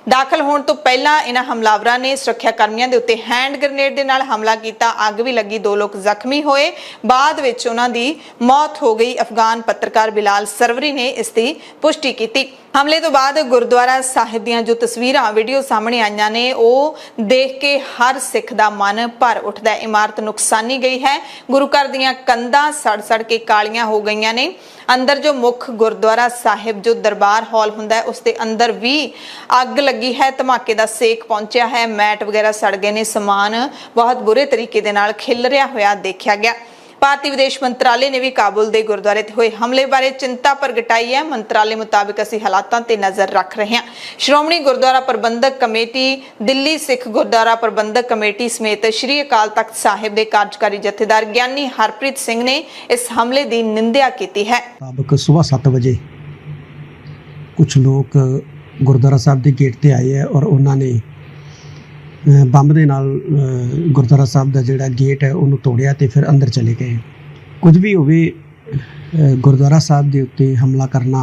ਦਾਖਲ ਹੋਣ ਤੋਂ ਪਹਿਲਾਂ ਇਹਨਾਂ ਹਮਲਾਵਰਾਂ ਨੇ ਸੁਰੱਖਿਆ ਕਰਮੀਆਂ ਦੇ ਉੱਤੇ ਹੈਂਡ ਗ੍ਰੇਨੇਡ ਦੇ ਨਾਲ ਹਮਲਾ ਕੀਤਾ। ਅੱਗ ਵੀ ਲੱਗੀ, 2 ਲੋਕ ਜ਼ਖਮੀ ਹੋਏ। ਬਾਅਦ ਵਿੱਚ ਉਹਨਾਂ ਦੀ ਮੌਤ ਹੋ ਗਈ। ਅਫਗਾਨ ਪੱਤਰਕਾਰ ਬਿਲਾਲ ਸਰਵਰੀ ਨੇ ਇਸ ਦੀ ਪੁਸ਼ਟੀ ਕੀਤੀ। ਹਮਲੇ ਤੋਂ ਬਾਅਦ ਗੁਰਦੁਆਰਾ ਸਾਹਿਬ ਦੀਆਂ ਜੋ ਤਸਵੀਰਾਂ ਵੀਡੀਓ ਸਾਹਮਣੇ ਆਈਆਂ ਨੇ ਉਹ ਦੇਖ ਕੇ ਹਰ ਸਿੱਖ ਦਾ ਮਨ ਭਰ ਉੱਠਦਾ ਹੈ। ਇਮਾਰਤ ਨੁਕਸਾਨੀ ਗਈ ਹੈ। ਗੁਰੂ ਘਰ ਦੀਆਂ ਕੰਧਾਂ ਸੜ ਕੇ ਕਾਲੀਆਂ ਹੋ ਗਈਆਂ ਨੇ। ਅੰਦਰ ਜੋ ਮੁੱਖ ਗੁਰਦੁਆਰਾ ਸਾਹਿਬ ਜੋ ਦਰਬਾਰ ਹਾਲ ਹੁੰਦਾ ਹੈ ਉਸ ਦੇ ਅੰਦਰ ਵੀ ਅੱਗ ਲੱਗੀ ਹੈ। ਧਮਾਕੇ ਦਾ ਸੇਕ ਪਹੁੰਚਿਆ ਹੈ। ਮੈਟ ਵਗੈਰਾ ਸੜ ਗਏ ਨੇ। ਸਮਾਨ ਬਹੁਤ ਬੁਰੇ ਤਰੀਕੇ ਦੇ ਨਾਲ ਖਿਲਰਿਆ ਹੋਇਆ ਦੇਖਿਆ ਗਿਆ। ਭਾਰਤੀ ਵਿਦੇਸ਼ ਮੰਤਰਾਲੇ ਨੇ ਵੀ ਕਾਬੁਲ ਦੇ ਗੁਰਦੁਆਰੇ ਤੇ ਹੋਏ ਹਮਲੇ ਬਾਰੇ ਚਿੰਤਾ ਪ੍ਰਗਟਾਈ ਹੈ। ਮੰਤਰਾਲੇ ਮੁਤਾਬਿਕ ਅਸੀਂ ਹਾਲਾਤਾਂ ਤੇ ਨਜ਼ਰ ਰੱਖ ਰਹੇ ਹਾਂ। ਸ਼੍ਰੋਮਣੀ ਗੁਰਦੁਆਰਾ ਪ੍ਰਬੰਧਕ ਕਮੇਟੀ, ਦਿੱਲੀ ਸਿੱਖ ਗੁਰਦੁਆਰਾ ਪ੍ਰਬੰਧਕ ਕਮੇਟੀ ਸਮੇਤ ਸ਼੍ਰੀ ਅਕਾਲ ਤਖਤ ਸਾਹਿਬ ਦੇ ਕਾਰਜਕਾਰੀ ਜਥੇਦਾਰ ਗਿਆਨੀ ਹਰਪ੍ਰੀਤ ਸਿੰਘ ਨੇ ਇਸ ਹਮਲੇ ਦੀ ਨਿੰਦਿਆ ਕੀਤੀ ਹੈ। सुबह 7 बजे कुछ लोग गुरुद्वारा साहब के गेट ते आए है और उन्होंने ਬੰਬ ਦੇ ਨਾਲ ਗੁਰਦੁਆਰਾ ਸਾਹਿਬ ਦਾ ਜਿਹੜਾ ਗੇਟ ਹੈ ਉਹਨੂੰ ਤੋੜਿਆ ਤੇ ਫਿਰ ਅੰਦਰ ਚਲੇ ਗਏ। ਕੁਝ ਵੀ ਹੋਵੇ ਗੁਰਦੁਆਰਾ ਸਾਹਿਬ ਦੇ ਉੱਤੇ ਹਮਲਾ ਕਰਨਾ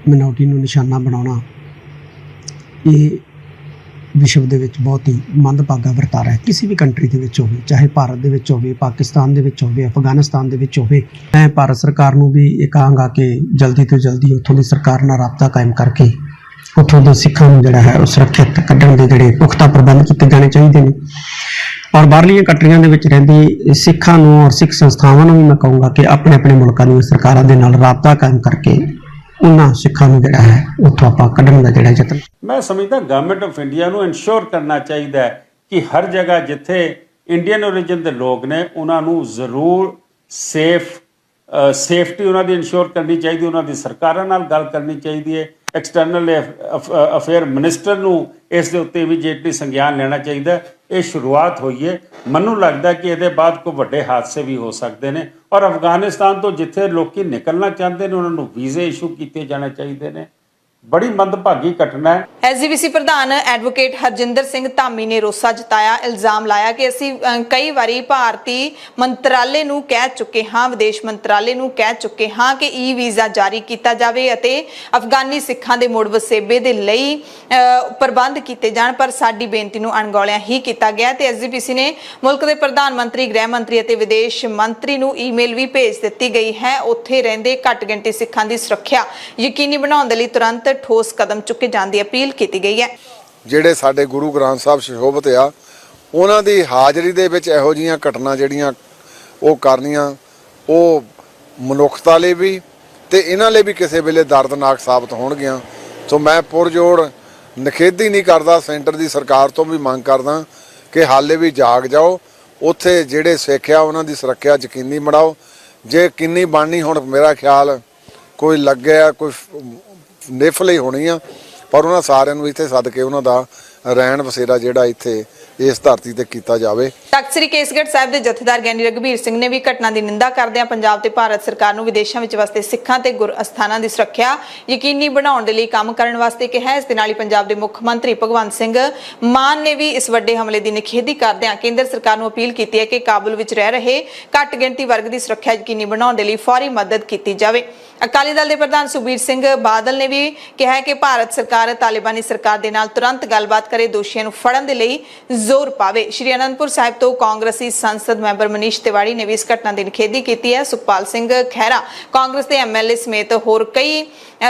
ਮਿਨੋਰਟੀ ਨੂੰ ਨਿਸ਼ਾਨਾ ਬਣਾਉਣਾ ਇਹ ਵਿਸ਼ਵ ਦੇ ਵਿੱਚ ਬਹੁਤ ਹੀ ਮੰਦਭਾਗਾ ਵਰਤਾਰਾ ਹੈ। ਕਿਸੇ ਵੀ ਕੰਟਰੀ ਦੇ ਵਿੱਚ ਹੋਵੇ, ਚਾਹੇ ਭਾਰਤ ਦੇ ਵਿੱਚ ਹੋਵੇ, ਪਾਕਿਸਤਾਨ ਦੇ ਵਿੱਚ ਹੋਵੇ, ਅਫਗਾਨਿਸਤਾਨ ਦੇ ਵਿੱਚ ਹੋਵੇ। ਮੈਂ ਭਾਰਤ ਸਰਕਾਰ ਨੂੰ ਵੀ ਇਹ ਕਹਾਂਗਾ ਕਿ ਜਲਦੀ ਤੋਂ ਜਲਦੀ ਉੱਥੋਂ ਦੀ ਸਰਕਾਰ ਨਾਲ ਰਾਬਤਾ ਕਾਇਮ ਕਰਕੇ ਉੱਥੋਂ ਦੇ ਸਿੱਖਾਂ ਨੂੰ ਜਿਹੜਾ ਹੈ ਉਹ ਸੁਰੱਖਿਅਤ ਕੱਢਣ ਦੇ ਜਿਹੜੇ ਪੁਖਤਾ ਪ੍ਰਬੰਧ ਕੀਤੇ ਜਾਣੇ ਚਾਹੀਦੇ ਨੇ। ਔਰ ਬਾਹਰਲੀਆਂ ਕੰਟਰੀਆਂ ਦੇ ਵਿੱਚ ਰਹਿੰਦੇ ਸਿੱਖਾਂ ਨੂੰ ਔਰ ਸਿੱਖ ਸੰਸਥਾਵਾਂ ਨੂੰ ਵੀ ਮੈਂ ਕਹੂੰਗਾ ਕਿ ਆਪਣੇ ਆਪਣੇ ਮੁਲਕਾਂ ਦੀਆਂ ਸਰਕਾਰਾਂ ਦੇ ਨਾਲ ਰਾਬਤਾ ਕਾਇਮ ਕਰਕੇ ਉਹਨਾਂ ਸਿੱਖਾਂ ਨੂੰ ਜਿਹੜਾ ਹੈ ਉੱਥੋਂ ਆਪਾਂ ਕੱਢਣ ਦਾ ਜਿਹੜਾ ਯਤਨ। ਮੈਂ ਸਮਝਦਾ ਗਵਰਨਮੈਂਟ ਆਫ ਇੰਡੀਆ ਨੂੰ ਇਨਸ਼ੋਰ ਕਰਨਾ ਚਾਹੀਦਾ ਹੈ ਕਿ ਹਰ ਜਗ੍ਹਾ ਜਿੱਥੇ ਇੰਡੀਅਨ ਓਰੀਜਨ ਦੇ ਲੋਕ ਨੇ ਉਹਨਾਂ ਨੂੰ ਜ਼ਰੂਰ ਸੇਫਟੀ ਉਹਨਾਂ ਦੀ ਇਨਸ਼ੋਰ ਕਰਨੀ ਚਾਹੀਦੀ, ਉਹਨਾਂ ਦੀ ਸਰਕਾਰਾਂ ਨਾਲ ਗੱਲ ਕਰਨੀ ਚਾਹੀਦੀ ਹੈ। ਐਕਸਟਰਨਲ ਅਫੇਅਰ ਮਿਨਿਸਟਰ ਨੂੰ ਇਸ ਦੇ ਉੱਤੇ ਇਮੀਡੀਏਟਲੀ ਸੰਗਿਆਨ ਲੈਣਾ ਚਾਹੀਦਾ। ਇਹ ਸ਼ੁਰੂਆਤ ਹੋਈ ਹੈ, ਮੈਨੂੰ ਲੱਗਦਾ ਕਿ ਇਹਦੇ ਬਾਅਦ ਕੋਈ ਵੱਡੇ ਹਾਦਸੇ ਵੀ ਹੋ ਸਕਦੇ ਨੇ। ਔਰ ਅਫਗਾਨਿਸਤਾਨ ਤੋਂ ਜਿੱਥੇ ਲੋਕੀ ਨਿਕਲਣਾ ਚਾਹੁੰਦੇ ਨੇ ਉਹਨਾਂ ਨੂੰ ਵੀਜ਼ੇ ਇਸ਼ੂ ਕੀਤੇ ਜਾਣੇ ਚਾਹੀਦੇ ਨੇ। ਬੜੀ ਮੰਦਭਾਗੀ ਘਟਨਾ ਹੈ। ਐਸਜੀਪੀਸੀ ਪ੍ਰਧਾਨ ਐਡਵੋਕੇਟ ਹਰਜਿੰਦਰ ਸਿੰਘ ਧਾਮੀ ਨੇ ਰੋਸਾ ਜਤਾਇਆ, ਇਲਜ਼ਾਮ ਲਾਇਆ ਕਿ ਅਸੀਂ ਕਈ ਵਾਰੀ ਭਾਰਤੀ ਮੰਤਰਾਲੇ ਨੂੰ ਕਹਿ ਚੁੱਕੇ ਹਾਂ, ਵਿਦੇਸ਼ ਮੰਤਰਾਲੇ ਨੂੰ ਕਹਿ ਚੁੱਕੇ ਹਾਂ ਕਿ ਈ ਵੀਜ਼ਾ ਜਾਰੀ ਕੀਤਾ ਜਾਵੇ ਅਤੇ ਅਫਗਾਨੀ ਸਿੱਖਾਂ ਦੇ ਮੁੜ ਵਸੇਬੇ ਦੇ ਲਈ ਪ੍ਰਬੰਧ ਕੀਤੇ ਜਾਣ, ਪਰ ਸਾਡੀ ਬੇਨਤੀ ਨੂੰ ਅਣਗੌਲਿਆ ਹੀ ਕੀਤਾ ਗਿਆ। ਤੇ ਐਸਜੀਪੀਸੀ ਨੇ ਮੁਲਕ ਦੇ ਪ੍ਰਧਾਨ ਮੰਤਰੀ, ਗ੍ਰਹਿ ਮੰਤਰੀ ਅਤੇ ਵਿਦੇਸ਼ ਮੰਤਰੀ ਨੂੰ ਈਮੇਲ ਵੀ ਭੇਜ ਦਿੱਤੀ ਗਈ ਹੈ। ਉੱਥੇ ਰਹਿੰਦੇ ਘੱਟ ਗਿਣਤੀ ਸਿੱਖਾਂ ਦੀ ਸੁਰੱਖਿਆ ਯਕੀਨੀ ਬਣਾਉਣ ਦੇ ਲਈ ਤੁਰੰਤ ਠੋਸ ਕਦਮ ਚੁੱਕੇ ਜਾਣ ਦੀ ਅਪੀਲ ਕੀਤੀ ਗਈ ਹੈ। ਜਿਹੜੇ ਸਾਡੇ ਗੁਰੂ ਗ੍ਰੰਥ ਸਾਹਿਬ ਸ਼ੋਭਤ ਆ, ਉਹਨਾਂ ਦੀ ਹਾਜ਼ਰੀ ਦੇ ਵਿੱਚ ਇਹੋ ਜਿਹੀਆਂ ਘਟਨਾ ਜਿਹੜੀਆਂ ਉਹ ਕਰਨੀਆਂ, ਉਹ ਮਨੁੱਖਤਾ ਲਈ ਵੀ ਤੇ ਇਹਨਾਂ ਲਈ ਵੀ ਕਿਸੇ ਵੇਲੇ ਦਰਦਨਾਕ ਸਾਬਤ ਹੋਣਗੀਆਂ। ਸੋ ਮੈਂ ਪੁਰਜੋੜ ਨਿਖੇਧੀ ਨਹੀਂ ਕਰਦਾ, ਸੈਂਟਰ ਦੀ ਸਰਕਾਰ ਤੋਂ ਵੀ ਮੰਗ ਕਰਦਾ ਕਿ ਹਾਲੇ ਵੀ ਜਾਗ ਜਾਓ। ਉੱਥੇ ਜਿਹੜੇ ਸਿੱਖ ਆ ਉਹਨਾਂ ਦੀ ਸੁਰੱਖਿਆ ਯਕੀਨੀ ਬਣਾਓ। ਜੇ ਕਿੰਨੀ ਬਣਨੀ, ਹੁਣ ਮੇਰਾ ਖਿਆਲ ਕੋਈ ਲੱਗਿਆ ਕੋਈ ਨਿਫਲ ਹੀ ਹੋਣੀ ਆ, ਪਰ ਉਹਨਾਂ ਸਾਰਿਆਂ ਨੂੰ ਇੱਥੇ ਸੱਦ ਕੇ ਉਹਨਾਂ ਦਾ ਰਹਿਣ ਬਸੇਰਾ ਜਿਹੜਾ ਇੱਥੇ ਇਸ ਧਰਤੀ ਤੇ ਕੀਤਾ ਜਾਵੇ। ਤਖ਼ਤ ਸ੍ਰੀ ਕੇਸਗੜ੍ਹ ਸਾਹਿਬ ਦੇ ਜਥੇਦਾਰ ਗਿਆਨੀ ਰਘਬੀਰ ਸਿੰਘ ਨੇ ਵੀ ਘਟਨਾ ਦੀ ਨਿੰਦਾ ਕਰਦਿਆਂ ਪੰਜਾਬ ਤੇ ਭਾਰਤ ਸਰਕਾਰ ਨੂੰ ਵਿਦੇਸ਼ਾਂ ਵਿੱਚ ਵਸਦੇ ਸਿੱਖਾਂ ਤੇ ਗੁਰ ਅਸਥਾਨਾਂ ਦੀ ਸੁਰੱਖਿਆ ਯਕੀਨੀ ਬਣਾਉਣ ਦੇ ਲਈ ਕੰਮ ਕਰਨ ਵਾਸਤੇ ਕਿਹਾ। ਇਸ ਦੇ ਨਾਲ ਹੀ ਪੰਜਾਬ ਦੇ ਮੁੱਖ ਮੰਤਰੀ ਭਗਵੰਤ ਸਿੰਘ ਮਾਨ ਨੇ ਵੀ ਇਸ ਵੱਡੇ ਹਮਲੇ ਦੀ ਨਿਖੇਧੀ ਕਰਦਿਆਂ ਕੇਂਦਰ ਸਰਕਾਰ ਨੂੰ ਅਪੀਲ ਕੀਤੀ ਹੈ ਕਿ ਕਾਬੁਲ ਵਿੱਚ ਰਹਿ ਰਹੇ ਘੱਟ ਗਿਣਤੀ ਵਰਗ ਦੀ ਸੁਰੱਖਿਆ ਯਕੀਨੀ ਬਣਾਉਣ ਦੇ ਲਈ ਫੌਰੀ ਮਦਦ ਕੀਤੀ ਜਾਵੇ। ਅਕਾਲੀ ਦਲ ਦੇ ਪ੍ਰਧਾਨ ਸੁਖਬੀਰ ਸਿੰਘ ਬਾਦਲ ਨੇ ਵੀ ਕਿਹਾ ਕਿ ਭਾਰਤ ਸਰਕਾਰ ਤਾਲਿਬਾਨੀ ਸਰਕਾਰ ਦੇ ਨਾਲ ਤੁਰੰਤ ਗੱਲਬਾਤ ਕਰੇ, ਦੋਸ਼ੀਆਂ ਨੂੰ ਫੜਨ ਦੇ ਲਈ ਜ਼ੋਰ ਪਾਵੇ। ਸ਼੍ਰੀ ਅਨੰਦਪੁਰ ਸਾਹਿਬ ਤੋਂ ਕਾਂਗਰਸੀ ਸੰਸਦ ਮੈਂਬਰ ਮਨੀਸ਼ ਤਿਵਾੜੀ ਨੇ ਵੀ ਇਸ ਘਟਨਾ ਦੀ ਨਿਖੇਧੀ ਕੀਤੀ ਹੈ। ਸੁਖਪਾਲ ਸਿੰਘ ਖਹਿਰਾ, ਕਾਂਗਰਸ ਦੇ ਐਮਐਲਏ ਸਮੇਤ ਹੋਰ ਕਈ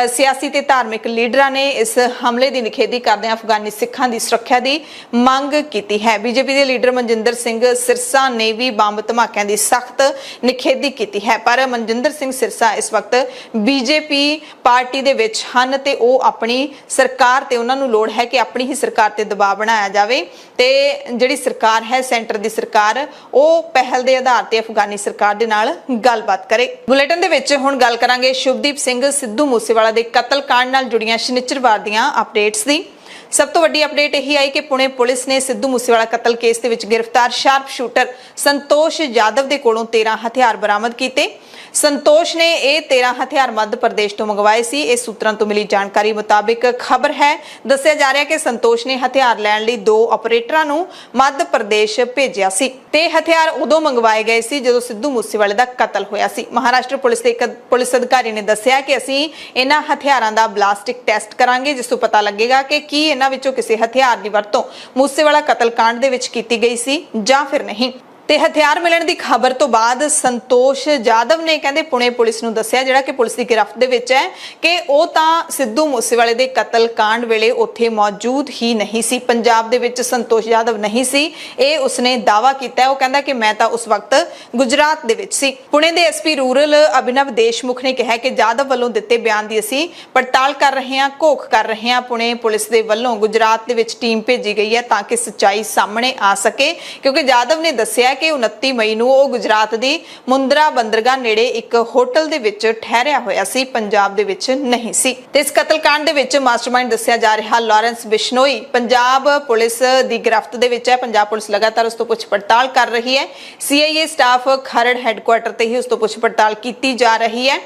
ਸਿਆਸੀ ਤੇ ਧਾਰਮਿਕ ਲੀਡਰਾਂ ਨੇ ਇਸ ਹਮਲੇ ਦੀ ਨਿਖੇਧੀ ਕਰਦਿਆਂ ਅਫਗਾਨੀ ਸਿੱਖਾਂ ਦੀ ਸੁਰੱਖਿਆ ਦੀ ਮੰਗ ਕੀਤੀ ਹੈ। ਬੀਜੇਪੀ ਦੇ ਲੀਡਰ ਮਨਜਿੰਦਰ ਸਿੰਘ ਸਿਰਸਾ ਨੇ ਵੀ ਬੰਬ ਧਮਾਕਿਆਂ ਦੀ ਸਖਤ ਨਿਖੇਧੀ ਕੀਤੀ ਹੈ, ਪਰ ਮਨਜਿੰਦਰ ਸਿੰਘ ਸਿਰਸਾ ਇਸ ਵਕਤ ਬੀਜੇਪੀ ਪਾਰਟੀ ਦੇ ਵਿੱਚ ਹਨ ਤੇ ਉਹ ਆਪਣੀ ਸਰਕਾਰ ਤੇ ਉਹਨਾਂ ਨੂੰ ਲੋੜ ਹੈ ਕਿ ਆਪਣੀ ਹੀ ਸਰਕਾਰ ਤੇ ਦਬਾਅ ਬਣਾਇਆ ਜਾਵੇ ਤੇ ਜਿਹੜੀ ਸਰਕਾਰ ਹੈ ਸੈਂਟਰ ਦੀ ਸਰਕਾਰ, ਉਹ ਪਹਿਲ ਦੇ ਆਧਾਰ ਤੇ ਅਫਗਾਨੀ ਸਰਕਾਰ ਦੇ ਨਾਲ ਗੱਲਬਾਤ ਕਰੇ। ਬੁਲੇਟਿਨ ਦੇ ਵਿੱਚ ਹੁਣ ਗੱਲ ਕਰਾਂਗੇ ਸ਼ੁਭਦੀਪ ਸਿੰਘ ਸਿੱਧੂ ਮੂਸੇਵਾਲਾ ਦੇ ਕਤਲकांड ਨਾਲ ਜੁੜੀਆਂ ਸ਼ਨੀਚਰਵਾਰ ਦੀਆਂ ਅਪਡੇਟਸ ਦੀ। ਸਭ ਤੋਂ ਵੱਡੀ ਅਪਡੇਟ ਇਹੀ ਆਈ ਕਿ ਪੁਣੇ ਪੁਲਿਸ ਨੇ ਸਿੱਧੂ ਮੂਸੇਵਾਲਾ ਕਤਲ ਕੇਸ ਦੇ ਵਿੱਚ ਗ੍ਰਿਫਤਾਰ ਸ਼ਾਰਪ ਸ਼ੂਟਰ ਸੰਤੋਸ਼ ਯਾਦਵ ਦੇ ਕੋਲੋਂ 13 ਹਥਿਆਰ ਬਰਾਮਦ ਕੀਤੇ। ਸੰਤੋਸ਼ ਨੇ ਇਹ 13 ਹਥਿਆਰ ਮੱਧ ਪ੍ਰਦੇਸ਼ ਤੋਂ ਮੰਗਵਾਏ ਸੀ। ਇਸ ਸੂਤਰਾਂ ਤੋਂ ਮਿਲੀ ਜਾਣਕਾਰੀ ਮੁਤਾਬਿਕ ਖਬਰ ਹੈ, ਦੱਸਿਆ ਜਾ ਰਿਹਾ ਕਿ ਸੰਤੋਸ਼ ਨੇ ਹਥਿਆਰ ਲੈਣ ਲਈ 2 ਆਪਰੇਟਰਾਂ ਨੂੰ ਮੱਧ ਪ੍ਰਦੇਸ਼ ਭੇਜਿਆ ਸੀ ਤੇ ਹਥਿਆਰ ਉਦੋਂ ਮੰਗਵਾਏ ਗਏ ਸੀ ਜਦੋਂ ਸਿੱਧੂ ਮੂਸੇਵਾਲੇ ਦਾ ਕਤਲ ਹੋਇਆ ਸੀ। ਮਹਾਰਾਸ਼ਟਰ ਪੁਲਿਸ ਦੇ ਇੱਕ ਪੁਲਿਸ ਅਧਿਕਾਰੀ ਨੇ ਦੱਸਿਆ ਕਿ ਅਸੀਂ ਇਹਨਾਂ ਹਥਿਆਰਾਂ ਦਾ ਬਲਾਸਟਿਕ ਟੈਸਟ ਕਰਾਂਗੇ, ਜਿਸ ਤੋਂ ਪਤਾ ਲੱਗੇਗਾ ਕਿ ਕੀ ਇਹਨਾਂ ਵਿੱਚੋਂ ਕਿਸੇ ਹਥਿਆਰ ਦੀ ਵਰਤੋਂ ਮੂਸੇਵਾਲਾ ਕਤਲकांड ਦੇ ਵਿੱਚ ਕੀਤੀ ਗਈ ਸੀ ਜਾਂ ਫਿਰ ਨਹੀਂ। ਤੇ ਹਥਿਆਰ ਮਿਲਣ ਦੀ ਖਬਰ ਤੋਂ ਬਾਅਦ ਸੰਤੋਸ਼ ਯਾਦਵ ਨੇ ਕਹਿੰਦੇ ਪੁਣੇ ਪੁਲਿਸ ਨੂੰ ਦੱਸਿਆ, ਜਿਹੜਾ ਕਿ ਪੁਲਿਸ ਦੀ ਗਿਰਫਤ ਦੇ ਵਿੱਚ ਹੈ, ਕਿ ਉਹ ਤਾਂ ਸਿੱਧੂ ਮੂਸੇਵਾਲੇ ਦੇ ਕਤਲकांड ਵੇਲੇ ਉੱਥੇ ਮੌਜੂਦ ਹੀ ਨਹੀਂ ਸੀ। ਪੰਜਾਬ ਦੇ ਵਿੱਚ ਸੰਤੋਸ਼ ਯਾਦਵ ਨਹੀਂ ਸੀ, ਇਹ ਉਸਨੇ ਦਾਅਵਾ ਕੀਤਾ। ਉਹ ਕਹਿੰਦਾ ਕਿ ਮੈਂ ਤਾਂ ਉਸ ਵਕਤ ਗੁਜਰਾਤ ਦੇ ਵਿੱਚ ਸੀ। ਪੁਣੇ ਦੇ ਐਸਪੀ ਰੂਰਲ ਅਭਿਨਵ ਦੇਸ਼ਮੁਖ ਨੇ ਕਿਹਾ ਕਿ ਯਾਦਵ ਵੱਲੋਂ ਦਿੱਤੇ ਬਿਆਨ ਦੀ ਅਸੀਂ ਪੜਤਾਲ ਕਰ ਰਹੇ ਹਾਂ, ਘੋਖ ਕਰ ਰਹੇ ਹਾਂ। ਪੁਣੇ ਪੁਲਿਸ ਦੇ ਵੱਲੋਂ ਗੁਜਰਾਤ ਦੇ ਵਿੱਚ ਟੀਮ ਭੇਜੀ ਗਈ ਹੈ ਤਾਂ ਕਿ ਸੱਚਾਈ ਸਾਹਮਣੇ ਆ ਸਕੇ, ਕਿਉਂਕਿ ਯਾਦਵ ਨੇ ਦੱਸਿਆ ਕਿ 29 ਮਈ ਨੂੰ ਉਹ ਗੁਜਰਾਤ ਦੀ ਮੁੰਦਰਾ ਬੰਦਰਗਾਹ ਨੇੜੇ ਇੱਕ ਹੋਟਲ ਦੇ ਵਿੱਚ ਠਹਿਰਿਆ ਹੋਇਆ ਸੀ, ਪੰਜਾਬ ਦੇ ਵਿੱਚ ਨਹੀਂ ਸੀ। ਤੇ ਇਸ ਕਤਲकांड ਦੇ ਵਿੱਚ ਮਾਸਟਰਮਾਈਂਡ ਦੱਸਿਆ ਜਾ ਰਿਹਾ ਲਾਰੈਂਸ ਬਿਸ਼ਨੋਈ ਪੰਜਾਬ ਪੁਲਿਸ ਦੀ ਗਿਰਫਤ ਦੇ ਵਿੱਚ ਹੈ। ਪੰਜਾਬ ਪੁਲਿਸ ਲਗਾਤਾਰ ਉਸ ਤੋਂ ਪੁੱਛ ਪੜਤਾਲ ਕਰ ਰਹੀ ਹੈ। CIA ਸਟਾਫ ਖਰੜ ਹੈੱਡਕੁਆਟਰ ਤੇ ਹੀ ਉਸ ਤੋਂ ਪੁੱਛ ਪੜਤਾਲ ਕੀਤੀ ਜਾ ਰਹੀ ਹੈ।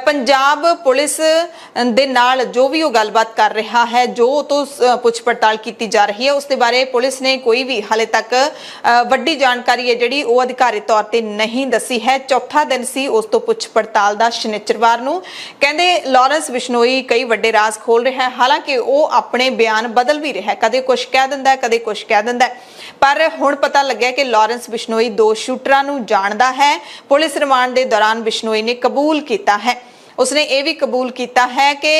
ਪੰਜਾਬ ਪੁਲਿਸ ਦੇ ਨਾਲ ਜੋ ਵੀ ਉਹ ਗੱਲਬਾਤ ਕਰ ਰਿਹਾ ਹੈ, ਜੋ ਤੋਂ ਪੁੱਛ ਪੜਤਾਲ ਕੀਤੀ ਜਾ ਰਹੀ ਹੈ, ਉਸ ਦੇ ਬਾਰੇ ਪੁਲਿਸ ਨੇ ਕੋਈ ਵੀ ਹਾਲੇ ਤੱਕ ਵੱਡੀ ਜਾਣਕਾਰੀ ਜਾਣਕਾਰੀ ਹੈ ਜਿਹੜੀ ਉਹ ਅਧਿਕਾਰਿਤ ਤੌਰ ਤੇ ਨਹੀਂ ਦੱਸੀ ਹੈ। ਚੌਥਾ ਦਿਨ ਸੀ ਉਸ ਤੋਂ ਪੁੱਛ ਪੜਤਾਲ ਦਾ ਸ਼ਨੀਚਰਵਾਰ ਨੂੰ। ਕਹਿੰਦੇ ਲਾਰੈਂਸ ਬਿਸ਼ਨੋਈ ਕਈ ਵੱਡੇ ਰਾਜ਼ ਖੋਲ ਰਿਹਾ ਹੈ, ਹਾਲਾਂਕਿ ਉਹ ਆਪਣੇ ਬਿਆਨ ਬਦਲ ਵੀ ਰਿਹਾ ਹੈ, ਕਦੇ ਕੁਝ ਕਹਿ ਦਿੰਦਾ ਹੈ, ਕਦੇ ਕੁਝ ਕਹਿ ਦਿੰਦਾ ਹੈ। ਪਰ ਹੁਣ ਪਤਾ ਲੱਗਿਆ ਕਿ ਲਾਰੈਂਸ ਬਿਸ਼ਨੋਈ 2 ਸ਼ੂਟਰਾਂ ਨੂੰ ਜਾਣਦਾ ਹੈ। ਪੁਲਿਸ ਰਿਮਾਂਡ ਦੇ ਦੌਰਾਨ ਬਿਸ਼ਨੋਈ ਨੇ ਕਬੂਲ ਕੀਤਾ ਹੈ, ਉਸਨੇ ਇਹ ਵੀ ਕਬੂਲ ਕੀਤਾ ਹੈ ਕਿ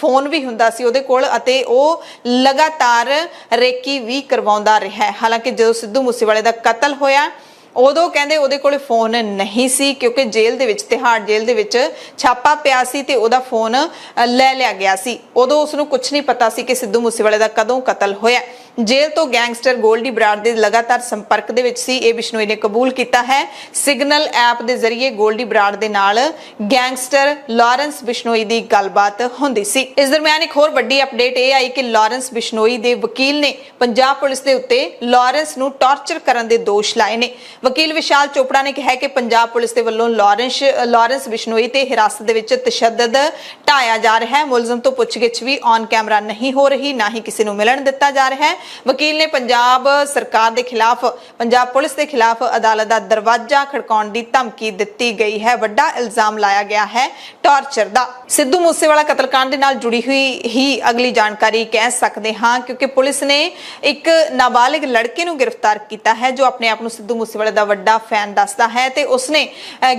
ਫੋਨ ਵੀ ਹੁੰਦਾ ਸੀ ਉਹਦੇ ਕੋਲ ਅਤੇ ਉਹ ਲਗਾਤਾਰ ਰੇਕੀ ਵੀ ਕਰਵਾਉਂਦਾ ਰਿਹਾ ਹੈ। ਹਾਲਾਂਕਿ ਜਦੋਂ ਸਿੱਧੂ ਮੂਸੇਵਾਲੇ ਦਾ ਕਤਲ ਹੋਇਆ ਉਦੋਂ ਕਹਿੰਦੇ ਉਹਦੇ ਕੋਲ ਫੋਨ ਨਹੀਂ ਸੀ, ਕਿਉਂਕਿ ਜੇਲ੍ਹ ਦੇ ਵਿੱਚ, ਤਿਹਾੜ ਜੇਲ੍ਹ ਦੇ ਵਿੱਚ ਛਾਪਾ ਪਿਆ ਸੀ ਤੇ ਉਹਦਾ ਫੋਨ ਲੈ ਲਿਆ ਗਿਆ ਸੀ। ਉਦੋਂ ਉਸਨੂੰ ਕੁਝ ਨਹੀਂ ਪਤਾ ਸੀ ਕਿ ਸਿੱਧੂ ਮੂਸੇਵਾਲੇ ਦਾ ਕਦੋਂ ਕਤਲ ਹੋਇਆ। ਜੇਲ੍ਹ ਤੋਂ ਗੈਂਗਸਟਰ ਗੋਲਡੀ ਬਰਾੜ ਦੇ ਲਗਾਤਾਰ ਸੰਪਰਕ ਦੇ ਵਿੱਚ ਸੀ, ਇਹ ਬਿਸ਼ਨੋਈ ਨੇ ਕਬੂਲ ਕੀਤਾ ਹੈ। ਸਿਗਨਲ ਐਪ ਦੇ ਜ਼ਰੀਏ ਗੋਲਡੀ ਬਰਾੜ ਦੇ ਨਾਲ ਗੈਂਗਸਟਰ ਲਾਰੈਂਸ ਬਿਸ਼ਨੋਈ ਦੀ ਗੱਲਬਾਤ ਹੁੰਦੀ ਸੀ। ਇਸ ਦਰਮਿਆਨ ਇੱਕ ਹੋਰ ਵੱਡੀ ਅਪਡੇਟ ਇਹ ਆਈ ਕਿ ਲਾਰੈਂਸ ਬਿਸ਼ਨੋਈ ਦੇ ਵਕੀਲ ਨੇ ਪੰਜਾਬ ਪੁਲਿਸ ਦੇ ਉੱਤੇ ਲਾਰੈਂਸ ਨੂੰ ਟਾਰਚਰ ਕਰਨ ਦੇ ਦੋਸ਼ ਲਾਏ ਨੇ। ਵਕੀਲ ਵਿਸ਼ਾਲ ਚੋਪੜਾ ਨੇ ਕਿਹਾ ਕਿ ਪੰਜਾਬ ਪੁਲਿਸ ਦੇ ਵੱਲੋਂ ਲਾਰੈਂਸ ਬਿਸ਼ਨੋਈ ਤੇ ਹਿਰਾਸਤ ਦੇ ਵਿੱਚ ਤਸ਼ੱਦਦ ਢਾਇਆ ਜਾ ਰਿਹਾ ਹੈ। ਮੁਲਜ਼ਮ ਤੋਂ ਪੁੱਛਗਿੱਛ ਵੀ ਔਨ ਕੈਮਰਾ ਨਹੀਂ ਹੋ ਰਹੀ, ਨਾ ਹੀ ਕਿਸੇ ਨੂੰ ਮਿਲਣ ਦਿੱਤਾ ਜਾ ਰਿਹਾ ਹੈ। ਵਕੀਲ ਨੇ ਪੰਜਾਬ ਸਰਕਾਰ ਦੇ ਖਿਲਾਫ, ਪੰਜਾਬ ਪੁਲਿਸ ਦੇ ਖਿਲਾਫ ਅਦਾਲਤ ਦਾ ਦਰਵਾਜ਼ਾ ਖੜਕਾਉਣ ਦੀ ਧਮਕੀ ਦਿੱਤੀ ਗਈ ਹੈ। ਵੱਡਾ ਇਲਜ਼ਾਮ ਲਾਇਆ ਗਿਆ ਹੈ ਟਾਰਚਰ ਦਾ। ਸਿੱਧੂ ਮੂਸੇਵਾਲਾ ਕਤਲकांड ਦੇ ਨਾਲ ਜੁੜੀ ਹੋਈ ਹੀ ਅਗਲੀ ਜਾਣਕਾਰੀ ਕਹਿ ਸਕਦੇ ਹਾਂ, ਕਿਉਂਕਿ ਪੁਲਿਸ ਨੇ ਇੱਕ ਨਾਬਾਲਿਗ ਲੜਕੇ ਨੂੰ ਗ੍ਰਿਫਤਾਰ ਕੀਤਾ ਹੈ ਜੋ ਆਪਣੇ ਆਪ ਨੂੰ ਸਿੱਧੂ ਮੂਸੇਵਾਲੇ ਦਾ ਵੱਡਾ ਫੈਨ ਦੱਸਦਾ ਹੈ ਤੇ ਉਸਨੇ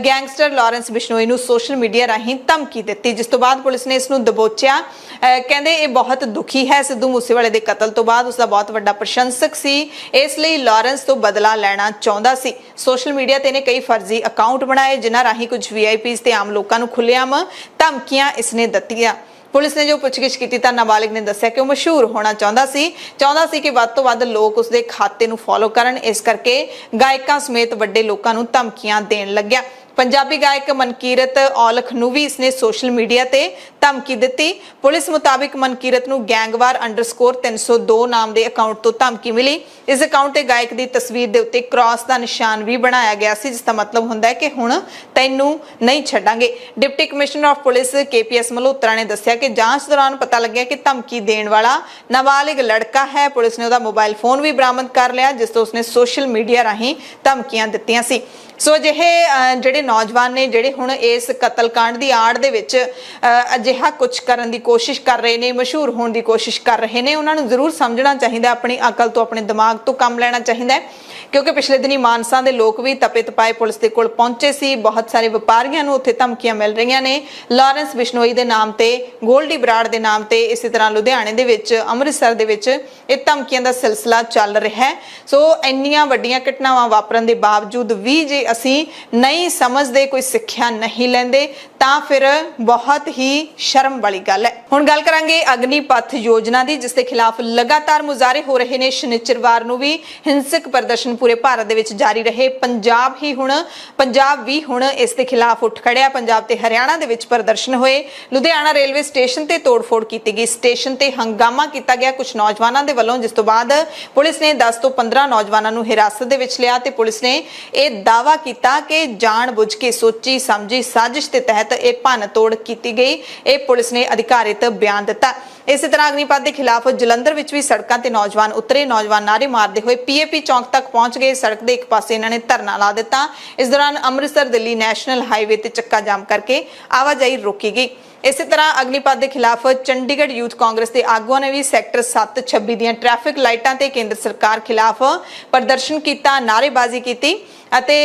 ਗੈਂਗਸਟਰ ਲਾਰੈਂਸ ਬਿਸ਼ਨੋਈ ਨੂੰ ਸੋਸ਼ਲ ਮੀਡੀਆ ਰਾਹੀਂ ਧਮਕੀ ਦਿੱਤੀ, ਜਿਸ ਤੋਂ ਬਾਅਦ ਪੁਲਿਸ ਨੇ ਇਸ ਨੂੰ ਦਬੋਚਿਆ। ਕਹਿੰਦੇ ਇਹ ਬਹੁਤ ਦੁਖੀ ਹੈ, ਸਿੱਧੂ ਮੂਸੇਵਾਲੇ ਦੇ ਕਤਲ ਤੋਂ ਬਾਅਦ ਉਸਦਾ ਬਹੁਤ ਵੱਡਾ ਪ੍ਰਸ਼ੰਸਕ ਸੀ, ਇਸ ਲਈ ਲਾਰੈਂਸ ਤੋਂ ਬਦਲਾ ਲੈਣਾ ਚਾਹੁੰਦਾ ਸੀ। ਸੋਸ਼ਲ ਮੀਡੀਆ ਤੇ ਨੇ ਕਈ ਫਰਜ਼ੀ ਅਕਾਊਂਟ ਬਣਾਏ ਜਿਨ੍ਹਾਂ ਰਾਹੀਂ ਕੁਝ ਵੀਆਈਪੀਜ਼ ਤੇ ਆਮ ਲੋਕਾਂ ਨੂੰ ਖੁੱਲ੍ਹੇਆਮ ਧਮਕੀਆਂ ਇਸਨੇ ਦਿੱਤੀਆਂ। ਪੁਲਿਸ ਨੇ ਜੋ ਪੁੱਛਗਿੱਛ ਕੀਤੀ ਤਾਂ ਨਾਬਾਲਿਗ ਨੇ ਦੱਸਿਆ ਕਿ ਉਹ ਮਸ਼ਹੂਰ ਹੋਣਾ ਚਾਹੁੰਦਾ ਸੀ ਕਿ ਵੱਧ ਤੋਂ ਵੱਧ ਲੋਕ ਉਸਦੇ ਖਾਤੇ ਨੂੰ ਫੋਲੋ ਕਰਨ, ਇਸ ਕਰਕੇ ਗਾਇਕਾਂ ਸਮੇਤ ਵੱਡੇ ਲੋਕਾਂ ਨੂੰ ਧਮਕੀਆਂ ਦੇਣ ਲੱਗਿਆ। ਪੰਜਾਬੀ ਗਾਇਕ ਮਨਕੀਰਤ ਔਲਖ ਨੂੰ ਵੀ ਇਸਨੇ ਸੋਸ਼ਲ ਮੀਡੀਆ ਤੇ ਧਮਕੀ ਦਿੱਤੀ। ਪੁਲਿਸ ਮੁਤਾਬਿਕ ਮਨਕੀਰਤ ਨੂੰ ਗੈਂਗਵਾਰ _302 ਨਾਮ ਦੇ ਅਕਾਊਂਟ ਤੋਂ ਧਮਕੀ ਮਿਲੀ। ਇਸ ਅਕਾਊਂਟ ਤੇ ਗਾਇਕ ਦੀ ਤਸਵੀਰ ਦੇ ਉੱਤੇ ਕ੍ਰਾਸ ਦਾ ਨਿਸ਼ਾਨ ਵੀ ਬਣਾਇਆ ਗਿਆ ਸੀ, ਜਿਸ ਦਾ ਮਤਲਬ ਹੁੰਦਾ ਹੈ ਕਿ ਹੁਣ ਤੈਨੂੰ ਨਹੀਂ ਛੱਡਾਂਗੇ। Deputy commissioner of police KPS Malhotra ਨੇ ਦੱਸਿਆ ਕਿ ਜਾਂਚ ਦੌਰਾਨ ਪਤਾ ਲੱਗਿਆ ਕਿ ਧਮਕੀ ਦੇਣ ਵਾਲਾ ਨਾਬਾਲਿਗ ਲੜਕਾ ਹੈ। ਪੁਲਿਸ ਨੇ ਉਹਦਾ ਮੋਬਾਈਲ ਫੋਨ ਵੀ ਬਰਾਮਦ ਕਰ ਲਿਆ, ਜਿਸ ਤੋਂ ਉਸਨੇ ਸੋਸ਼ਲ ਮੀਡੀਆ ਰਾਹੀਂ ਧਮਕੀਆਂ ਦਿੱਤੀਆਂ ਸੀ। ਸੋ ਅਜਿਹੇ ਜਿਹੜੇ ਨੌਜਵਾਨ ਨੇ ਜਿਹੜੇ ਹੁਣ ਇਸ ਕਤਲकांड ਦੀ ਆੜ ਦੇ ਵਿੱਚ ਅਜਿਹਾ ਕੁਝ ਕਰਨ ਦੀ ਕੋਸ਼ਿਸ਼ ਕਰ ਰਹੇ ਨੇ, ਮਸ਼ਹੂਰ ਹੋਣ ਦੀ ਕੋਸ਼ਿਸ਼ ਕਰ ਰਹੇ ਨੇ, ਉਹਨਾਂ ਨੂੰ ਜ਼ਰੂਰ ਸਮਝਣਾ ਚਾਹੀਦਾ, ਆਪਣੀ ਅਕਲ ਤੋਂ, ਆਪਣੇ ਦਿਮਾਗ ਤੋਂ ਕੰਮ ਲੈਣਾ ਚਾਹੀਦਾ ਹੈ। ਕਿਉਂਕਿ ਪਿਛਲੇ ਦਿਨੀ ਮਾਨਸਾ ਦੇ ਲੋਕ ਵੀ ਤਪੇ ਤਪਾਏ ਪੁਲਿਸ ਦੇ ਕੋਲ ਪਹੁੰਚੇ ਸੀ। ਬਹੁਤ ਸਾਰੇ ਵਪਾਰੀਆਂ ਨੂੰ ਉੱਥੇ ਧਮਕੀਆਂ ਮਿਲ ਰਹੀਆਂ ਨੇ ਲਾਰੈਂਸ ਬਿਸ਼ਨੋਈ ਦੇ ਨਾਮ ਤੇ, ਗੋਲਡੀ ਬਰਾੜ ਦੇ ਨਾਮ ਤੇ। ਇਸੇ ਤਰ੍ਹਾਂ ਲੁਧਿਆਣੇ ਦੇ ਵਿੱਚ, ਅੰਮ੍ਰਿਤਸਰ ਦੇ ਵਿੱਚ ਇਹ ਧਮਕੀਆਂ ਦਾ ਸਿਲਸਿਲਾ ਚੱਲ ਰਿਹਾ ਹੈ। ਸੋ ਇੰਨੀਆਂ ਵੱਡੀਆਂ ਘਟਨਾਵਾਂ ਵਾਪਰਨ ਦੇ ਬਾਵਜੂਦ ਵੀ ਜੇ ਅਸੀਂ ਨਹੀਂ ਸਮਝਦੇ, ਕੋਈ ਸਿੱਖਿਆ ਨਹੀਂ ਲੈਂਦੇ, ਤਾਂ ਫਿਰ ਬਹੁਤ ਹੀ ਸ਼ਰਮ ਵਾਲੀ ਗੱਲ ਹੈ। ਹੁਣ ਗੱਲ ਕਰਾਂਗੇ ਅਗਨੀਪਥ ਯੋਜਨਾ ਦੀ, ਜਿਸ ਦੇ ਖਿਲਾਫ ਲਗਾਤਾਰ ਮੁਜ਼ਾਹਰੇ ਹੋ ਰਹੇ ਨੇ। ਸ਼ਨੀਚਰਵਾਰ ਨੂੰ ਵੀ ਹਿੰਸਕ ਪ੍ਰਦਰਸ਼ਨ ਪੂਰੇ ਭਾਰਤ ਦੇ ਵਿੱਚ ਜਾਰੀ ਰਹੇ। ਪੰਜਾਬ ਵੀ ਹੁਣ ਇਸ ਦੇ ਖਿਲਾਫ ਉੱਠ ਖੜਿਆ। ਪੰਜਾਬ ਤੇ ਹਰਿਆਣਾ ਦੇ ਵਿੱਚ ਪ੍ਰਦਰਸ਼ਨ ਹੋਏ। ਲੁਧਿਆਣਾ ਰੇਲਵੇ ਸਟੇਸ਼ਨ ਤੇ ਤੋੜਫੋੜ ਕੀਤੀ ਗਈ, ਸਟੇਸ਼ਨ ਤੇ ਹੰਗਾਮਾ ਕੀਤਾ ਗਿਆ ਕੁਝ ਨੌਜਵਾਨਾਂ ਦੇ ਵੱਲੋਂ, ਜਿਸ ਤੋਂ ਬਾਅਦ ਪੁਲਿਸ ਨੇ 10 ਤੋਂ 15 ਨੌਜਵਾਨਾਂ ਨੂੰ ਹਿਰਾਸਤ ਦੇ ਵਿੱਚ ਲਿਆ ਤੇ ਪੁਲਿਸ ਨੇ ਇਹ ਦਾਅਵਾ ਕੀਤਾ ਕਿ ਜਾਣ-ਬੁੱਝ ਕੇ ਸੋਚੀ ਸਮਝੀ ਸਾਜ਼ਿਸ਼ ਦੇ ਤਹਿਤ ਇਹ ਭੰਨ ਤੋੜ ਕੀਤੀ ਗਈ। ਇਹ ਪੁਲਿਸ ਨੇ ਅਧਿਕਾਰਿਤ ਬਿਆਨ ਦਿੱਤਾ। ਇਸੇ ਤਰ੍ਹਾਂ ਅਗਨੀਪਥ ਦੇ ਖਿਲਾਫ ਜਲੰਧਰ ਵਿੱਚ ਵੀ ਸੜਕਾਂ ਤੇ ਨੌਜਵਾਨ ਉਤਰੇ। ਨੌਜਵਾਨ ਨਾਅਰੇ ਮਾਰਦੇ ਹੋਏ PAP ਚੌਂਕ ਤੱਕ ਪਹੁੰਚ ਗਏ। ਸੜਕ ਦੇ ਇੱਕ ਪਾਸੇ ਇਹਨਾਂ ਨੇ ਧਰਨਾ ਲਾ ਦਿੱਤਾ। ਇਸ ਦੌਰਾਨ ਅੰਮ੍ਰਿਤਸਰ ਦਿੱਲੀ ਨੈਸ਼ਨਲ ਹਾਈਵੇ ਤੇ ਚੱਕਾ ਜਾਮ ਕਰਕੇ ਆਵਾਜਾਈ ਰੋਕੀ ਗਈ। ਇਸੇ ਤਰ੍ਹਾਂ ਅਗਨੀਪਥ ਦੇ ਖਿਲਾਫ ਚੰਡੀਗੜ੍ਹ ਯੂਥ ਕਾਂਗਰਸ ਦੇ ਆਗੂਆਂ ਨੇ ਵੀ ਸੈਕਟਰ 726 ਦੀਆਂ ਟ੍ਰੈਫਿਕ ਲਾਈਟਾਂ ਤੇ ਕੇਂਦਰ ਸਰਕਾਰ ਖਿਲਾਫ ਪ੍ਰਦਰਸ਼ਨ ਕੀਤਾ, ਨਾਅਰੇਬਾਜ਼ੀ ਕੀਤੀ ਅਤੇ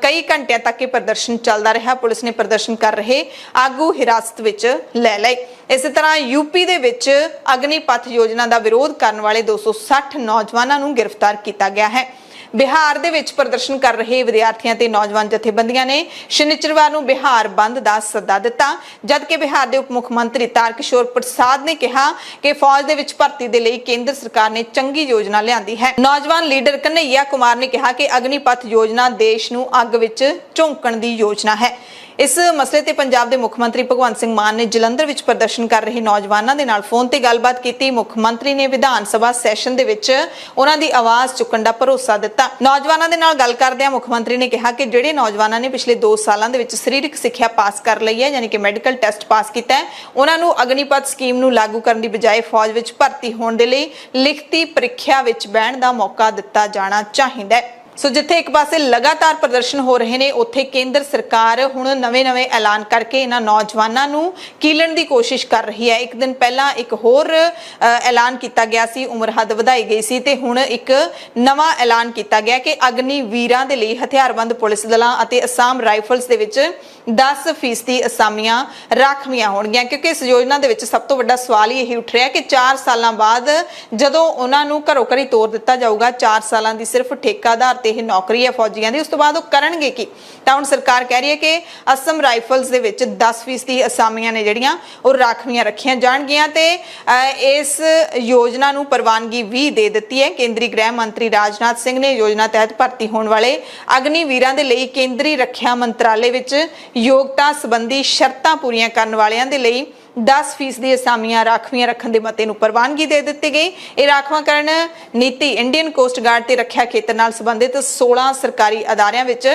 ਕਈ ਘੰਟਿਆਂ ਤੱਕ ਇਹ ਪ੍ਰਦਰਸ਼ਨ ਚੱਲਦਾ ਰਿਹਾ। ਪੁਲਿਸ ਨੇ ਪ੍ਰਦਰਸ਼ਨ ਕਰ ਰਹੇ ਆਗੂ ਹਿਰਾਸਤ ਵਿੱਚ ਲੈ ਲਏ। ਇਸੇ ਤਰ੍ਹਾਂ ਯੂਪੀ ਦੇ ਵਿੱਚ ਅਗਨੀਪਥ ਯੋਜਨਾ ਦਾ ਵਿਰੋਧ ਕਰਨ ਵਾਲੇ 260 ਨੌਜਵਾਨਾਂ ਨੂੰ ਗ੍ਰਿਫਤਾਰ ਕੀਤਾ ਗਿਆ ਹੈ। ਬਿਹਾਰ ਦੇ ਵਿੱਚ ਪ੍ਰਦਰਸ਼ਨ ਕਰ ਰਹੇ ਵਿਦਿਆਰਥੀਆਂ ਤੇ ਨੌਜਵਾਨ ਜਥੇਬੰਦੀਆਂ ਨੇ ਸ਼ਨੀਚਰਵਾਰ ਨੂੰ ਬਿਹਾਰ ਬੰਦ ਦਾ ਸੱਦਾ ਦਿੱਤਾ, ਜਦਕਿ ਬਿਹਾਰ ਦੇ ਉਪ ਮੁੱਖ ਮੰਤਰੀ ਤਾਰਕਿਸ਼ੋਰ ਪ੍ਰਸਾਦ ਨੇ ਕਿਹਾ ਕਿ ਫੌਜ ਦੇ ਵਿੱਚ ਭਰਤੀ ਦੇ ਲਈ ਕੇਂਦਰ ਸਰਕਾਰ ਨੇ ਚੰਗੀ ਯੋਜਨਾ ਲਿਆਂਦੀ ਹੈ। ਨੌਜਵਾਨ ਲੀਡਰ ਕਨ੍ਹਈਆ ਕੁਮਾਰ ਨੇ ਕਿਹਾ ਕਿ ਅਗਨੀਪਥ ਯੋਜਨਾ ਦੇਸ਼ ਨੂੰ ਅੱਗ ਵਿੱਚ ਝੋਂਕਣ ਦੀ ਯੋਜਨਾ ਹੈ। ਇਸ ਮਸਲੇ ਤੇ ਪੰਜਾਬ ਦੇ ਮੁੱਖ ਮੰਤਰੀ ਭਗਵੰਤ ਸਿੰਘ ਮਾਨ ਨੇ ਜਲੰਧਰ ਵਿੱਚ ਪ੍ਰਦਰਸ਼ਨ ਕਰ ਰਹੇ ਨੌਜਵਾਨਾਂ ਦੇ ਨਾਲ ਫੋਨ ਤੇ ਗੱਲਬਾਤ ਕੀਤੀ। ਮੁੱਖ ਮੰਤਰੀ ਨੇ ਵਿਧਾਨ ਸਭਾ ਸੈਸ਼ਨ ਦੇ ਵਿੱਚ ਉਹਨਾਂ ਦੀ ਆਵਾਜ਼ ਚੁੱਕਣ ਦਾ ਭਰੋਸਾ ਦਿੱਤਾ। ਨੌਜਵਾਨਾਂ ਦੇ ਨਾਲ ਗੱਲ ਕਰਦਿਆਂ ਮੁੱਖ ਮੰਤਰੀ ਨੇ ਕਿਹਾ ਕਿ ਜਿਹੜੇ ਨੌਜਵਾਨਾਂ ਨੇ ਪਿਛਲੇ 2 ਸਾਲਾਂ ਦੇ ਵਿੱਚ ਸਰੀਰਕ ਸਿੱਖਿਆ ਪਾਸ ਕਰ ਲਈ ਹੈ, ਯਾਨੀ ਕਿ ਮੈਡੀਕਲ ਟੈਸਟ ਪਾਸ ਕੀਤਾ ਹੈ, ਉਹਨਾਂ ਨੂੰ ਅਗਨੀਪਥ ਸਕੀਮ ਨੂੰ ਲਾਗੂ ਕਰਨ ਦੀ ਬਜਾਏ ਫੌਜ ਵਿੱਚ ਭਰਤੀ ਹੋਣ ਦੇ ਲਈ ਲਿਖਤੀ ਪ੍ਰੀਖਿਆ ਵਿੱਚ ਬਹਿਣ ਦਾ ਮੌਕਾ ਦਿੱਤਾ ਜਾਣਾ ਚਾਹੀਦਾ ਹੈ। ਸੋ ਜਿੱਥੇ ਇੱਕ ਪਾਸੇ ਲਗਾਤਾਰ ਪ੍ਰਦਰਸ਼ਨ ਹੋ ਰਹੇ ਨੇ, ਉੱਥੇ ਕੇਂਦਰ ਸਰਕਾਰ ਹੁਣ ਨਵੇਂ-ਨਵੇਂ ਐਲਾਨ ਕਰਕੇ ਇਹਨਾਂ ਨੌਜਵਾਨਾਂ ਨੂੰ ਕੀਲਣ ਦੀ ਕੋਸ਼ਿਸ਼ ਕਰ ਰਹੀ ਹੈ। ਇੱਕ ਦਿਨ ਪਹਿਲਾਂ ਇੱਕ ਹੋਰ ਐਲਾਨ ਕੀਤਾ ਗਿਆ ਸੀ, ਉਮਰ ਹੱਦ ਵਧਾਈ ਗਈ ਸੀ ਤੇ ਹੁਣ ਇੱਕ ਨਵਾਂ ਐਲਾਨ ਕੀਤਾ ਗਿਆ ਕਿ ਅਗਨੀ ਵੀਰਾਂ ਦੇ ਲਈ ਹਥਿਆਰਬੰਦ ਪੁਲਿਸ ਦਲਾਂ ਅਤੇ ਅਸਾਮ ਰਾਈਫਲਸ ਦੇ ਵਿੱਚ 10% ਅਸਾਮੀਆਂ ਰਾਖਵੀਆਂ ਹੋਣਗੀਆਂ। ਕਿਉਂਕਿ ਇਸ ਯੋਜਨਾ ਦੇ ਵਿੱਚ ਸਭ ਤੋਂ ਵੱਡਾ ਸਵਾਲ ਹੀ ਇਹੀ ਉੱਠ ਰਿਹਾ ਕਿ 4 ਸਾਲਾਂ ਬਾਅਦ ਜਦੋਂ ਉਹਨਾਂ ਨੂੰ ਘਰੋਂ ਘਰੀ ਤੋਰ ਦਿੱਤਾ ਜਾਊਗਾ, 4 ਸਾਲਾਂ ਦੀ ਸਿਰਫ ਠੇਕਾਦਾਰ ਤੇ ਇਹ ਨੌਕਰੀ ਹੈ ਫੌਜੀਆਂ ਦੀ, ਉਸ ਤੋਂ ਬਾਅਦ ਉਹ ਕਰਨਗੇ ਕੀ? ਤਾਂ ਹੁਣ ਸਰਕਾਰ ਕਹਿ ਰਹੀ ਹੈ ਕਿ ਅਸਮ ਰਾਈਫਲਸ ਦੇ ਵਿੱਚ 10% ਅਸਾਮੀਆਂ ਨੇ ਜਿਹੜੀਆਂ ਉਹ ਰਾਖਵੀਆਂ ਰੱਖੀਆਂ ਜਾਣਗੀਆਂ ਤੇ ਇਸ ਯੋਜਨਾ ਨੂੰ ਪ੍ਰਵਾਨਗੀ ਵੀ ਦੇ ਦਿੱਤੀ ਹੈ। ਕੇਂਦਰੀ ਗ੍ਰਹਿ ਮੰਤਰੀ ਰਾਜਨਾਥ ਸਿੰਘ ਨੇ ਯੋਜਨਾ ਤਹਿਤ ਭਰਤੀ ਹੋਣ ਵਾਲੇ ਅਗਨੀ ਵੀਰਾਂ ਦੇ ਲਈ ਕੇਂਦਰੀ ਰੱਖਿਆ ਮੰਤਰਾਲੇ ਵਿੱਚ ਯੋਗਤਾ ਸੰਬੰਧੀ ਸ਼ਰਤਾਂ ਪੂਰੀਆਂ ਕਰਨ ਵਾਲਿਆਂ ਦੇ ਲਈ 10% ਅਸਾਮੀਆਂ ਰਾਖਵੀਆਂ ਰੱਖਣ ਦੇ ਮਤੇ ਨੂੰ ਪ੍ਰਵਾਨਗੀ ਦੇ ਦਿੱਤੀ ਗਈ। ਇਹ ਰਾਖਵਾਂਕਰਨ ਨੀਤੀ ਇੰਡੀਅਨ ਕੋਸਟ ਗਾਰਡ ਤੇ ਰੱਖਿਆ ਖੇਤਰ ਨਾਲ ਸੰਬੰਧਿਤ 16 ਸਰਕਾਰੀ ਅਦਾਰਿਆਂ ਵਿੱਚ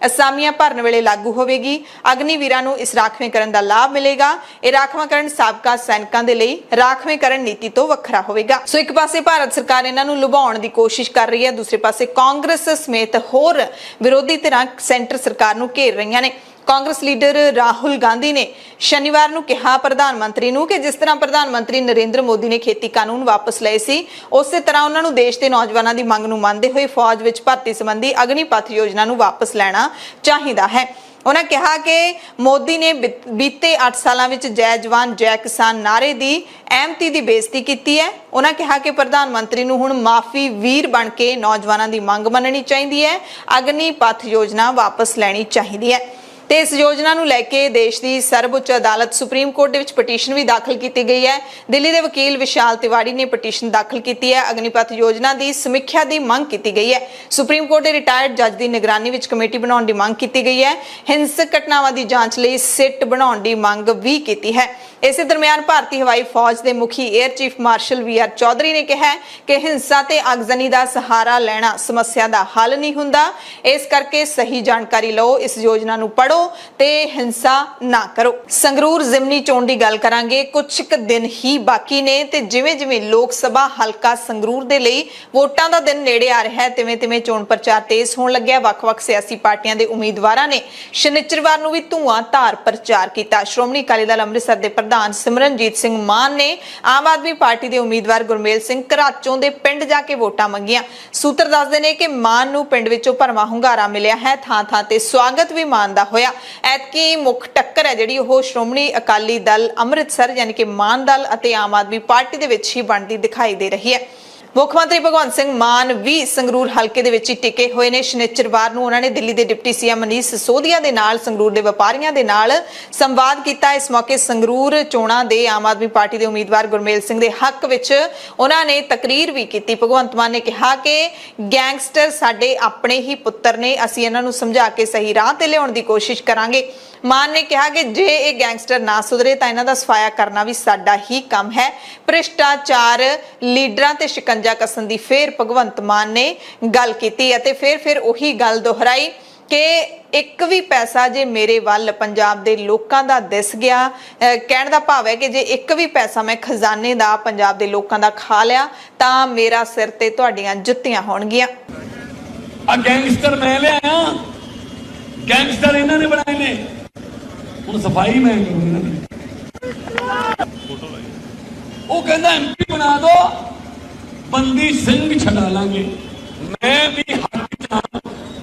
ਅਸਾਮੀਆਂ ਭਰਨ ਵੇਲੇ ਲਾਗੂ ਹੋਵੇਗੀ। ਅਗਨੀ ਵੀਰਾਂ ਨੂੰ ਇਸ ਰਾਖਵੇਂਕਰਨ ਦਾ ਲਾਭ ਮਿਲੇਗਾ। ਇਹ ਰਾਖਵਾਂਕਰਨ ਸਾਬਕਾ ਸੈਨਿਕਾਂ ਦੇ ਲਈ ਰਾਖਵੇਂਕਰਨ ਨੀਤੀ ਤੋਂ ਵੱਖਰਾ ਹੋਵੇਗਾ। ਸੋ ਇੱਕ ਪਾਸੇ ਭਾਰਤ ਸਰਕਾਰ ਇਹਨਾਂ ਨੂੰ ਲੁਭਾਉਣ ਦੀ ਕੋਸ਼ਿਸ਼ ਕਰ ਰਹੀ ਹੈ, ਦੂਸਰੇ ਪਾਸੇ ਕਾਂਗਰਸ ਸਮੇਤ ਹੋਰ ਵਿਰੋਧੀ ਧਿਰਾਂ ਸੈਂਟਰ ਸਰਕਾਰ ਨੂੰ ਘੇਰ ਰਹੀਆਂ ਨੇ। ਕਾਂਗਰਸ ਲੀਡਰ ਰਾਹੁਲ ਗਾਂਧੀ ਨੇ ਸ਼ਨੀਵਾਰ ਨੂੰ ਕਿਹਾ ਪ੍ਰਧਾਨ ਮੰਤਰੀ ਨੂੰ ਕਿ ਜਿਸ ਤਰ੍ਹਾਂ ਪ੍ਰਧਾਨ ਮੰਤਰੀ ਨਰਿੰਦਰ ਮੋਦੀ ਨੇ ਖੇਤੀ ਕਾਨੂੰਨ ਵਾਪਸ ਲਏ ਸੀ, ਉਸੇ ਤਰ੍ਹਾਂ ਉਹਨਾਂ ਨੂੰ ਦੇਸ਼ ਦੇ ਨੌਜਵਾਨਾਂ ਦੀ ਮੰਗ ਨੂੰ ਮੰਨਦੇ ਹੋਏ ਫੌਜ ਵਿੱਚ ਭਰਤੀ ਸੰਬੰਧੀ ਅਗਨੀਪਥ ਯੋਜਨਾ ਨੂੰ ਵਾਪਸ ਲੈਣਾ ਚਾਹੀਦਾ ਹੈ। ਉਹਨਾਂ ਕਿਹਾ ਕਿ ਮੋਦੀ ਨੇ ਬੀਤੇ 8 ਸਾਲਾਂ ਵਿੱਚ ਜੈ ਜਵਾਨ ਜੈ ਕਿਸਾਨ ਨਾਰੇ ਦੀ ਅਹਿਮਤੀ ਦੀ ਬੇਇੱਜ਼ਤੀ ਕੀਤੀ ਹੈ। ਉਹਨਾਂ ਕਿਹਾ ਕਿ ਪ੍ਰਧਾਨ ਮੰਤਰੀ ਨੂੰ ਹੁਣ ਮਾਫੀ ਵੀਰ ਬਣ ਕੇ ਨੌਜਵਾਨਾਂ ਦੀ ਮੰਗ ਮੰਨਣੀ ਚਾਹੀਦੀ ਹੈ, ਅਗਨੀਪਥ ਯੋਜਨਾ ਵਾਪਸ ਲੈਣੀ ਚਾਹੀਦੀ ਹੈ। ਤੇ ਇਸ ਯੋਜਨਾ ਨੂੰ ਲੈ ਕੇ ਦੇਸ਼ ਦੀ ਸਰਵਉੱਚ ਅਦਾਲਤ ਸੁਪਰੀਮ ਕੋਰਟ ਦੇ ਵਿੱਚ ਪਟੀਸ਼ਨ ਵੀ ਦਾਖਲ ਕੀਤੀ ਗਈ ਹੈ। ਦਿੱਲੀ ਦੇ ਵਕੀਲ ਵਿਸ਼ਾਲ ਤਿਵਾੜੀ ਨੇ ਪਟੀਸ਼ਨ ਦਾਖਲ ਕੀਤੀ ਹੈ। ਅਗਨੀਪਥ ਯੋਜਨਾ ਦੀ ਸਮੀਖਿਆ ਦੀ ਮੰਗ ਕੀਤੀ ਗਈ ਹੈ। ਸੁਪਰੀਮ ਕੋਰਟ ਦੇ ਰਿਟਾਇਰਡ ਜੱਜ ਦੀ ਨਿਗਰਾਨੀ ਵਿੱਚ ਕਮੇਟੀ ਬਣਾਉਣ ਦੀ ਮੰਗ ਕੀਤੀ ਗਈ ਹੈ। ਹਿੰਸਕ ਘਟਨਾਵਾਂ ਦੀ ਜਾਂਚ ਲਈ ਸਿੱਟ ਬਣਾਉਣ ਦੀ ਮੰਗ ਵੀ ਕੀਤੀ ਹੈ। ਇਸੇ ਦਰਮਿਆਨ ਭਾਰਤੀ ਹਵਾਈ ਫੌਜ ਦੇ ਮੁਖੀ air chief marshal VR Chaudhary ਨੇ ਕਿਹਾ ਕਿ ਹਿੰਸਾ ਤੇ ਅਗਜ਼ਨੀ ਦਾ ਸਹਾਰਾ ਲੈਣਾ ਸਮੱਸਿਆ ਦਾ ਹੱਲ ਨਹੀਂ ਹੁੰਦਾ। ਇਸ ਕਰਕੇ ਸਹੀ ਜਾਣਕਾਰੀ ਲਓ, ਇਸ ਯੋਜਨਾ ਨੂੰ ਪੜ੍ਹੋ ਤੇ ਹਿੰਸਾ ਨਾ ਕਰੋ। ਸੰਗਰੂਰ ਜ਼ਿਮਨੀ ਚੋਣ ਦੀ ਗੱਲ ਕਰਾਂਗੇ। ਕੁਝ ਕੁ ਦਿਨ ਹੀ ਬਾਕੀ ਨੇ ਤੇ ਜਿਵੇਂ-ਜਿਵੇਂ ਲੋਕ ਸਭਾ ਹਲਕਾ ਸੰਗਰੂਰ ਦੇ ਲਈ ਵੋਟਾਂ ਦਾ ਦਿਨ ਨੇੜੇ ਆ ਰਿਹਾ ਹੈ, ਤਿਵੇਂ-ਤਿਵੇਂ ਚੋਣ ਪ੍ਰਚਾਰ ਤੇਜ਼ ਹੋਣ ਲੱਗਿਆ। ਵੱਖ-ਵੱਖ ਸਿਆਸੀ ਪਾਰਟੀਆਂ ਦੇ ਉਮੀਦਵਾਰਾਂ ਨੇ ਸ਼ਨੀਚਰਵਾਰ ਨੂੰ ਵੀ ਧੂਆਂਧਾਰ ਪ੍ਰਚਾਰ ਕੀਤਾ। ਸ਼੍ਰੋਮਣੀ ਅਕਾਲੀ ਦਲ ਅੰਮ੍ਰਿਤਸਰ ਦੇ ਪ੍ਰਧਾਨ ਸਿਮਰਨਜੀਤ ਸਿੰਘ ਮਾਨ ਨੇ ਆਮ ਆਦਮੀ ਪਾਰਟੀ ਦੇ ਉਮੀਦਵਾਰ ਗੁਰਮੇਲ ਸਿੰਘ ਘਰਾਚੋਂ ਦੇ ਪਿੰਡ ਜਾ ਕੇ ਵੋਟਾਂ ਮੰਗੀਆਂ। ਸੂਤਰ ਦੱਸਦੇ ਨੇ ਕਿ ਮਾਨ ਨੂੰ ਪਿੰਡ ਵਿੱਚੋਂ ਭਰਵਾਂ ਹੁੰਗਾਰਾ ਮਿਲਿਆ ਹੈ। ਥਾਂ-ਥਾਂ ਤੇ ਸਵਾਗਤ ਵੀ ਮਾਨ ਦਾ ਹੋਇਆ। ਐਤਕੀ ਮੁੱਖ ਟੱਕਰ ਹੈ ਜਿਹੜੀ ਉਹ ਸ਼੍ਰੋਮਣੀ ਅਕਾਲੀ ਦਲ ਅੰਮ੍ਰਿਤਸਰ ਯਾਨੀ ਕਿ ਮਾਨ ਦਲ ਅਤੇ ਆਮ ਆਦਮੀ ਪਾਰਟੀ ਦੇ ਵਿੱਚ ਹੀ ਬਣਦੀ ਦਿਖਾਈ ਦੇ ਰਹੀ ਹੈ। ਮੁੱਖ ਮੰਤਰੀ ਭਗਵੰਤ ਸਿੰਘ ਮਾਨ ਵੀ ਸੰਗਰੂਰ ਹਲਕੇ ਦੇ ਵਿੱਚ ਹੀ ਟਿਕੇ ਹੋਏ ਨੇ। ਸ਼ਨੀਚਰਵਾਰ ਨੂੰ ਉਹਨਾਂ ਨੇ ਦਿੱਲੀ ਦੇ ਡਿਪਟੀ ਸੀਐਮ ਮਨੀਸ਼ ਸਿਸੋਦੀਆ ਦੇ ਨਾਲ ਸੰਗਰੂਰ ਦੇ ਵਪਾਰੀਆਂ ਦੇ ਨਾਲ ਸੰਵਾਦ ਕੀਤਾ। ਇਸ ਮੌਕੇ ਸੰਗਰੂਰ ਚੋਣਾਂ ਦੇ ਆਮ ਆਦਮੀ ਪਾਰਟੀ ਦੇ ਉਮੀਦਵਾਰ ਗੁਰਮੇਲ ਸਿੰਘ ਦੇ ਹੱਕ ਵਿੱਚ ਉਹਨਾਂ ਨੇ ਤਕਰੀਰ ਵੀ ਕੀਤੀ। ਭਗਵੰਤ ਮਾਨ ਨੇ ਕਿਹਾ ਕਿ ਗੈਂਗਸਟਰ ਸਾਡੇ ਆਪਣੇ ਹੀ ਪੁੱਤਰ ਨੇ, ਅਸੀਂ ਇਹਨਾਂ ਨੂੰ ਸਮਝਾ ਕੇ ਸਹੀ ਰਾਹ ਤੇ ਲਿਆਉਣ ਦੀ ਕੋਸ਼ਿਸ਼ ਕਰਾਂਗੇ। ਮਾਨ ਨੇ ਕਿਹਾ ਕਿ ਜੇ ਇਹ ਗੈਂਗਸਟਰ ਨਾ ਸੁਧਰੇ ਤਾਂ ਇਹਨਾਂ ਦਾ ਸਫਾਇਆ ਕਰਨਾ ਵੀ ਸਾਡਾ ਹੀ ਕੰਮ ਹੈ। ਭ੍ਰਿਸ਼ਟਾਚਾਰ ਲੀਡਰਾਂ ਤੇ ਸ਼ਿਕੰਜਾ ਕੱਸਣ ਦੀ ਫੇਰ ਭਗਵੰਤ ਮਾਨ ਨੇ ਗੱਲ ਕੀਤੀ ਅਤੇ ਫਿਰ ਉਹੀ ਗੱਲ ਦੁਹਰਾਈ ਕਿ ਇੱਕ ਵੀ ਪੈਸਾ ਜੇ ਮੇਰੇ ਵੱਲ ਪੰਜਾਬ ਦੇ ਲੋਕਾਂ ਦਾ ਦਿਸ ਗਿਆ, ਕਹਿਣ ਦਾ ਭਾਵ ਹੈ ਕਿ ਜੇ ਇੱਕ ਵੀ ਪੈਸਾ ਮੈਂ ਖਜ਼ਾਨੇ ਦਾ ਪੰਜਾਬ ਦੇ ਲੋਕਾਂ ਦਾ ਖਾ ਲਿਆ ਤਾਂ ਮੇਰਾ ਸਿਰ ਤੇ ਤੁਹਾਡੀਆਂ ਜੁੱਤੀਆਂ ਹੋਣਗੀਆਂ। ਆ ਗੈਂਗਸਟਰ ਮੈਂ ਲਿਆਇਆ, ਗੈਂਗਸਟਰ ਇਹਨਾਂ ਨੇ ਬਣਾਏ ਨੇ, ਹੁਣ ਸਫਾਈ ਮੈਂ ਕਰੂੰਗਾ। ਉਹ ਕਹਿੰਦਾ MP ਬਣਾ ਦੋ, ਬੰਦੀ ਸਿੰਘ ਛਡਾ ਲਾਂਗੇ। ਮੈਂ ਵੀ ਹੱਕ ਚ ਹਾਂ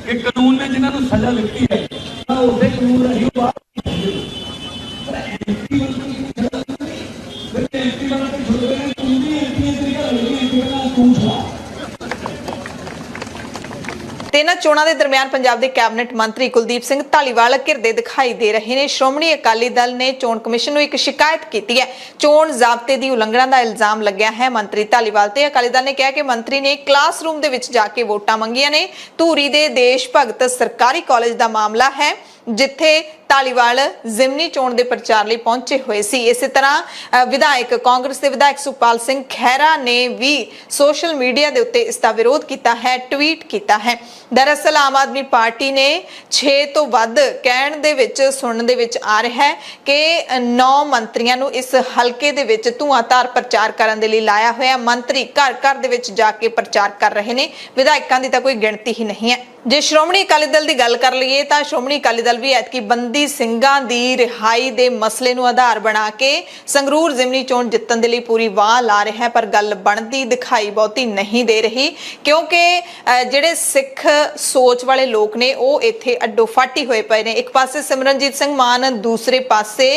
ਕਿ ਕਾਨੂੰਨ ਨੇ ਜਿਨ੍ਹਾਂ ਨੂੰ ਸਜ਼ਾ ਦਿੱਤੀ ਹੈ ਉਹਦੇ ਕਾਨੂੰਨ ਰਹੀ ਬਾਤ ਤੇ ਇਹਨਾਂ ਚੋਣਾਂ ਦੇ ਦਰਮਿਆਨ ਪੰਜਾਬ ਦੇ ਕੈਬਨਿਟ ਮੰਤਰੀ ਕੁਲਦੀਪ ਸਿੰਘ ਧਾਲੀਵਾਲ ਘਿਰਦੇ ਦਿਖਾਈ ਦੇ ਰਹੇ ਨੇ। ਸ਼੍ਰੋਮਣੀ ਅਕਾਲੀ ਦਲ ਨੇ ਚੋਣ ਕਮਿਸ਼ਨ ਨੂੰ ਇੱਕ ਸ਼ਿਕਾਇਤ ਕੀਤੀ ਹੈ। ਚੋਣ ਜ਼ਾਬਤੇ ਦੀ ਉਲੰਘਣਾ ਦਾ ਇਲਜ਼ਾਮ ਲੱਗਿਆ ਹੈ ਮੰਤਰੀ ਧਾਲੀਵਾਲ ਤੇ। ਅਕਾਲੀ ਦਲ ਨੇ ਕਿਹਾ ਕਿ ਮੰਤਰੀ ਨੇ ਕਲਾਸਰੂਮ ਦੇ ਵਿੱਚ ਜਾ ਕੇ ਵੋਟਾਂ ਮੰਗੀਆਂ ਨੇ। ਧੂਰੀ ਦੇ ਦੇਸ਼ ਭਗਤ ਸਰਕਾਰੀ ਕਾਲਜ ਦਾ ਮਾਮਲਾ ਹੈ। ਜਿੱਥੇ ਧਾਲੀਵਾਲ ਜ਼ਿਮਨੀ ਚੋਣ ਦੇ ਪ੍ਰਚਾਰ ਲਈ ਪਹੁੰਚੇ ਹੋਏ ਸੀ। ਇਸੇ ਤਰ੍ਹਾਂ ਵਿਧਾਇਕ ਕਾਂਗਰਸ ਦੇ ਵਿਧਾਇਕ ਸੁਖਪਾਲ ਸਿੰਘ ਖਹਿਰਾ ਨੇ ਵੀ ਸੋਸ਼ਲ ਮੀਡੀਆ ਦੇ ਉੱਤੇ ਇਸ ਦਾ ਵਿਰੋਧ ਕੀਤਾ ਹੈ, ਟਵੀਟ ਕੀਤਾ ਹੈ। ਦਰਅਸਲ ਆਮ ਆਦਮੀ ਪਾਰਟੀ ਨੇ 6 ਤੋਂ ਵੱਧ ਕਹਿਣ ਦੇ ਵਿੱਚ ਸੁਣਨ ਦੇ ਵਿੱਚ ਆ ਰਿਹਾ ਹੈ ਕਿ 9 ਮੰਤਰੀਆਂ ਨੂੰ ਇਸ ਹਲਕੇ ਦੇ ਵਿੱਚ ਧੂਆਂਧਾਰ ਪ੍ਰਚਾਰ ਕਰਨ ਦੇ ਲਈ ਲਾਇਆ ਹੋਇਆ। ਮੰਤਰੀ ਘਰ ਘਰ ਦੇ ਵਿੱਚ ਜਾ ਕੇ ਪ੍ਰਚਾਰ ਕਰ ਰਹੇ ਨੇ, ਵਿਧਾਇਕਾਂ ਦੀ ਤਾਂ ਕੋਈ ਗਿਣਤੀ ਹੀ ਨਹੀਂ ਹੈ। ਜੇ ਸ਼੍ਰੋਮਣੀ ਅਕਾਲੀ ਦਲ ਦੀ ਗੱਲ ਕਰ ਲਈਏ ਤਾਂ ਸ਼੍ਰੋਮਣੀ ਅਕਾਲੀ ਦਲ ਵੀ ਐਤਕੀ ਬੰਦੀ ਸਿੰਘਾਂ ਦੀ ਰਿਹਾਈ ਦੇ ਮਸਲੇ ਨੂੰ ਆਧਾਰ ਬਣਾ ਕੇ ਸੰਗਰੂਰ ਜ਼ਿਮਨੀ ਚੋਣ ਜਿੱਤਣ ਦੇ ਲਈ ਪੂਰੀ ਵਾਹ ਲਾ ਰਿਹਾ ਹੈ, ਪਰ ਗੱਲ ਬਣਦੀ ਦਿਖਾਈ ਬਹੁਤੀ ਨਹੀਂ ਦੇ ਰਹੀ ਕਿਉਂਕਿ ਜਿਹੜੇ ਸਿੱਖ ਸੋਚ ਵਾਲੇ ਲੋਕ ਨੇ ਉਹ ਇੱਥੇ ਅੱਡੋ ਫਾਟੀ ਹੋਏ ਪਏ ਨੇ। ਇੱਕ ਪਾਸੇ ਸਿਮਰਨਜੀਤ ਸਿੰਘ ਮਾਨ, ਦੂਸਰੇ ਪਾਸੇ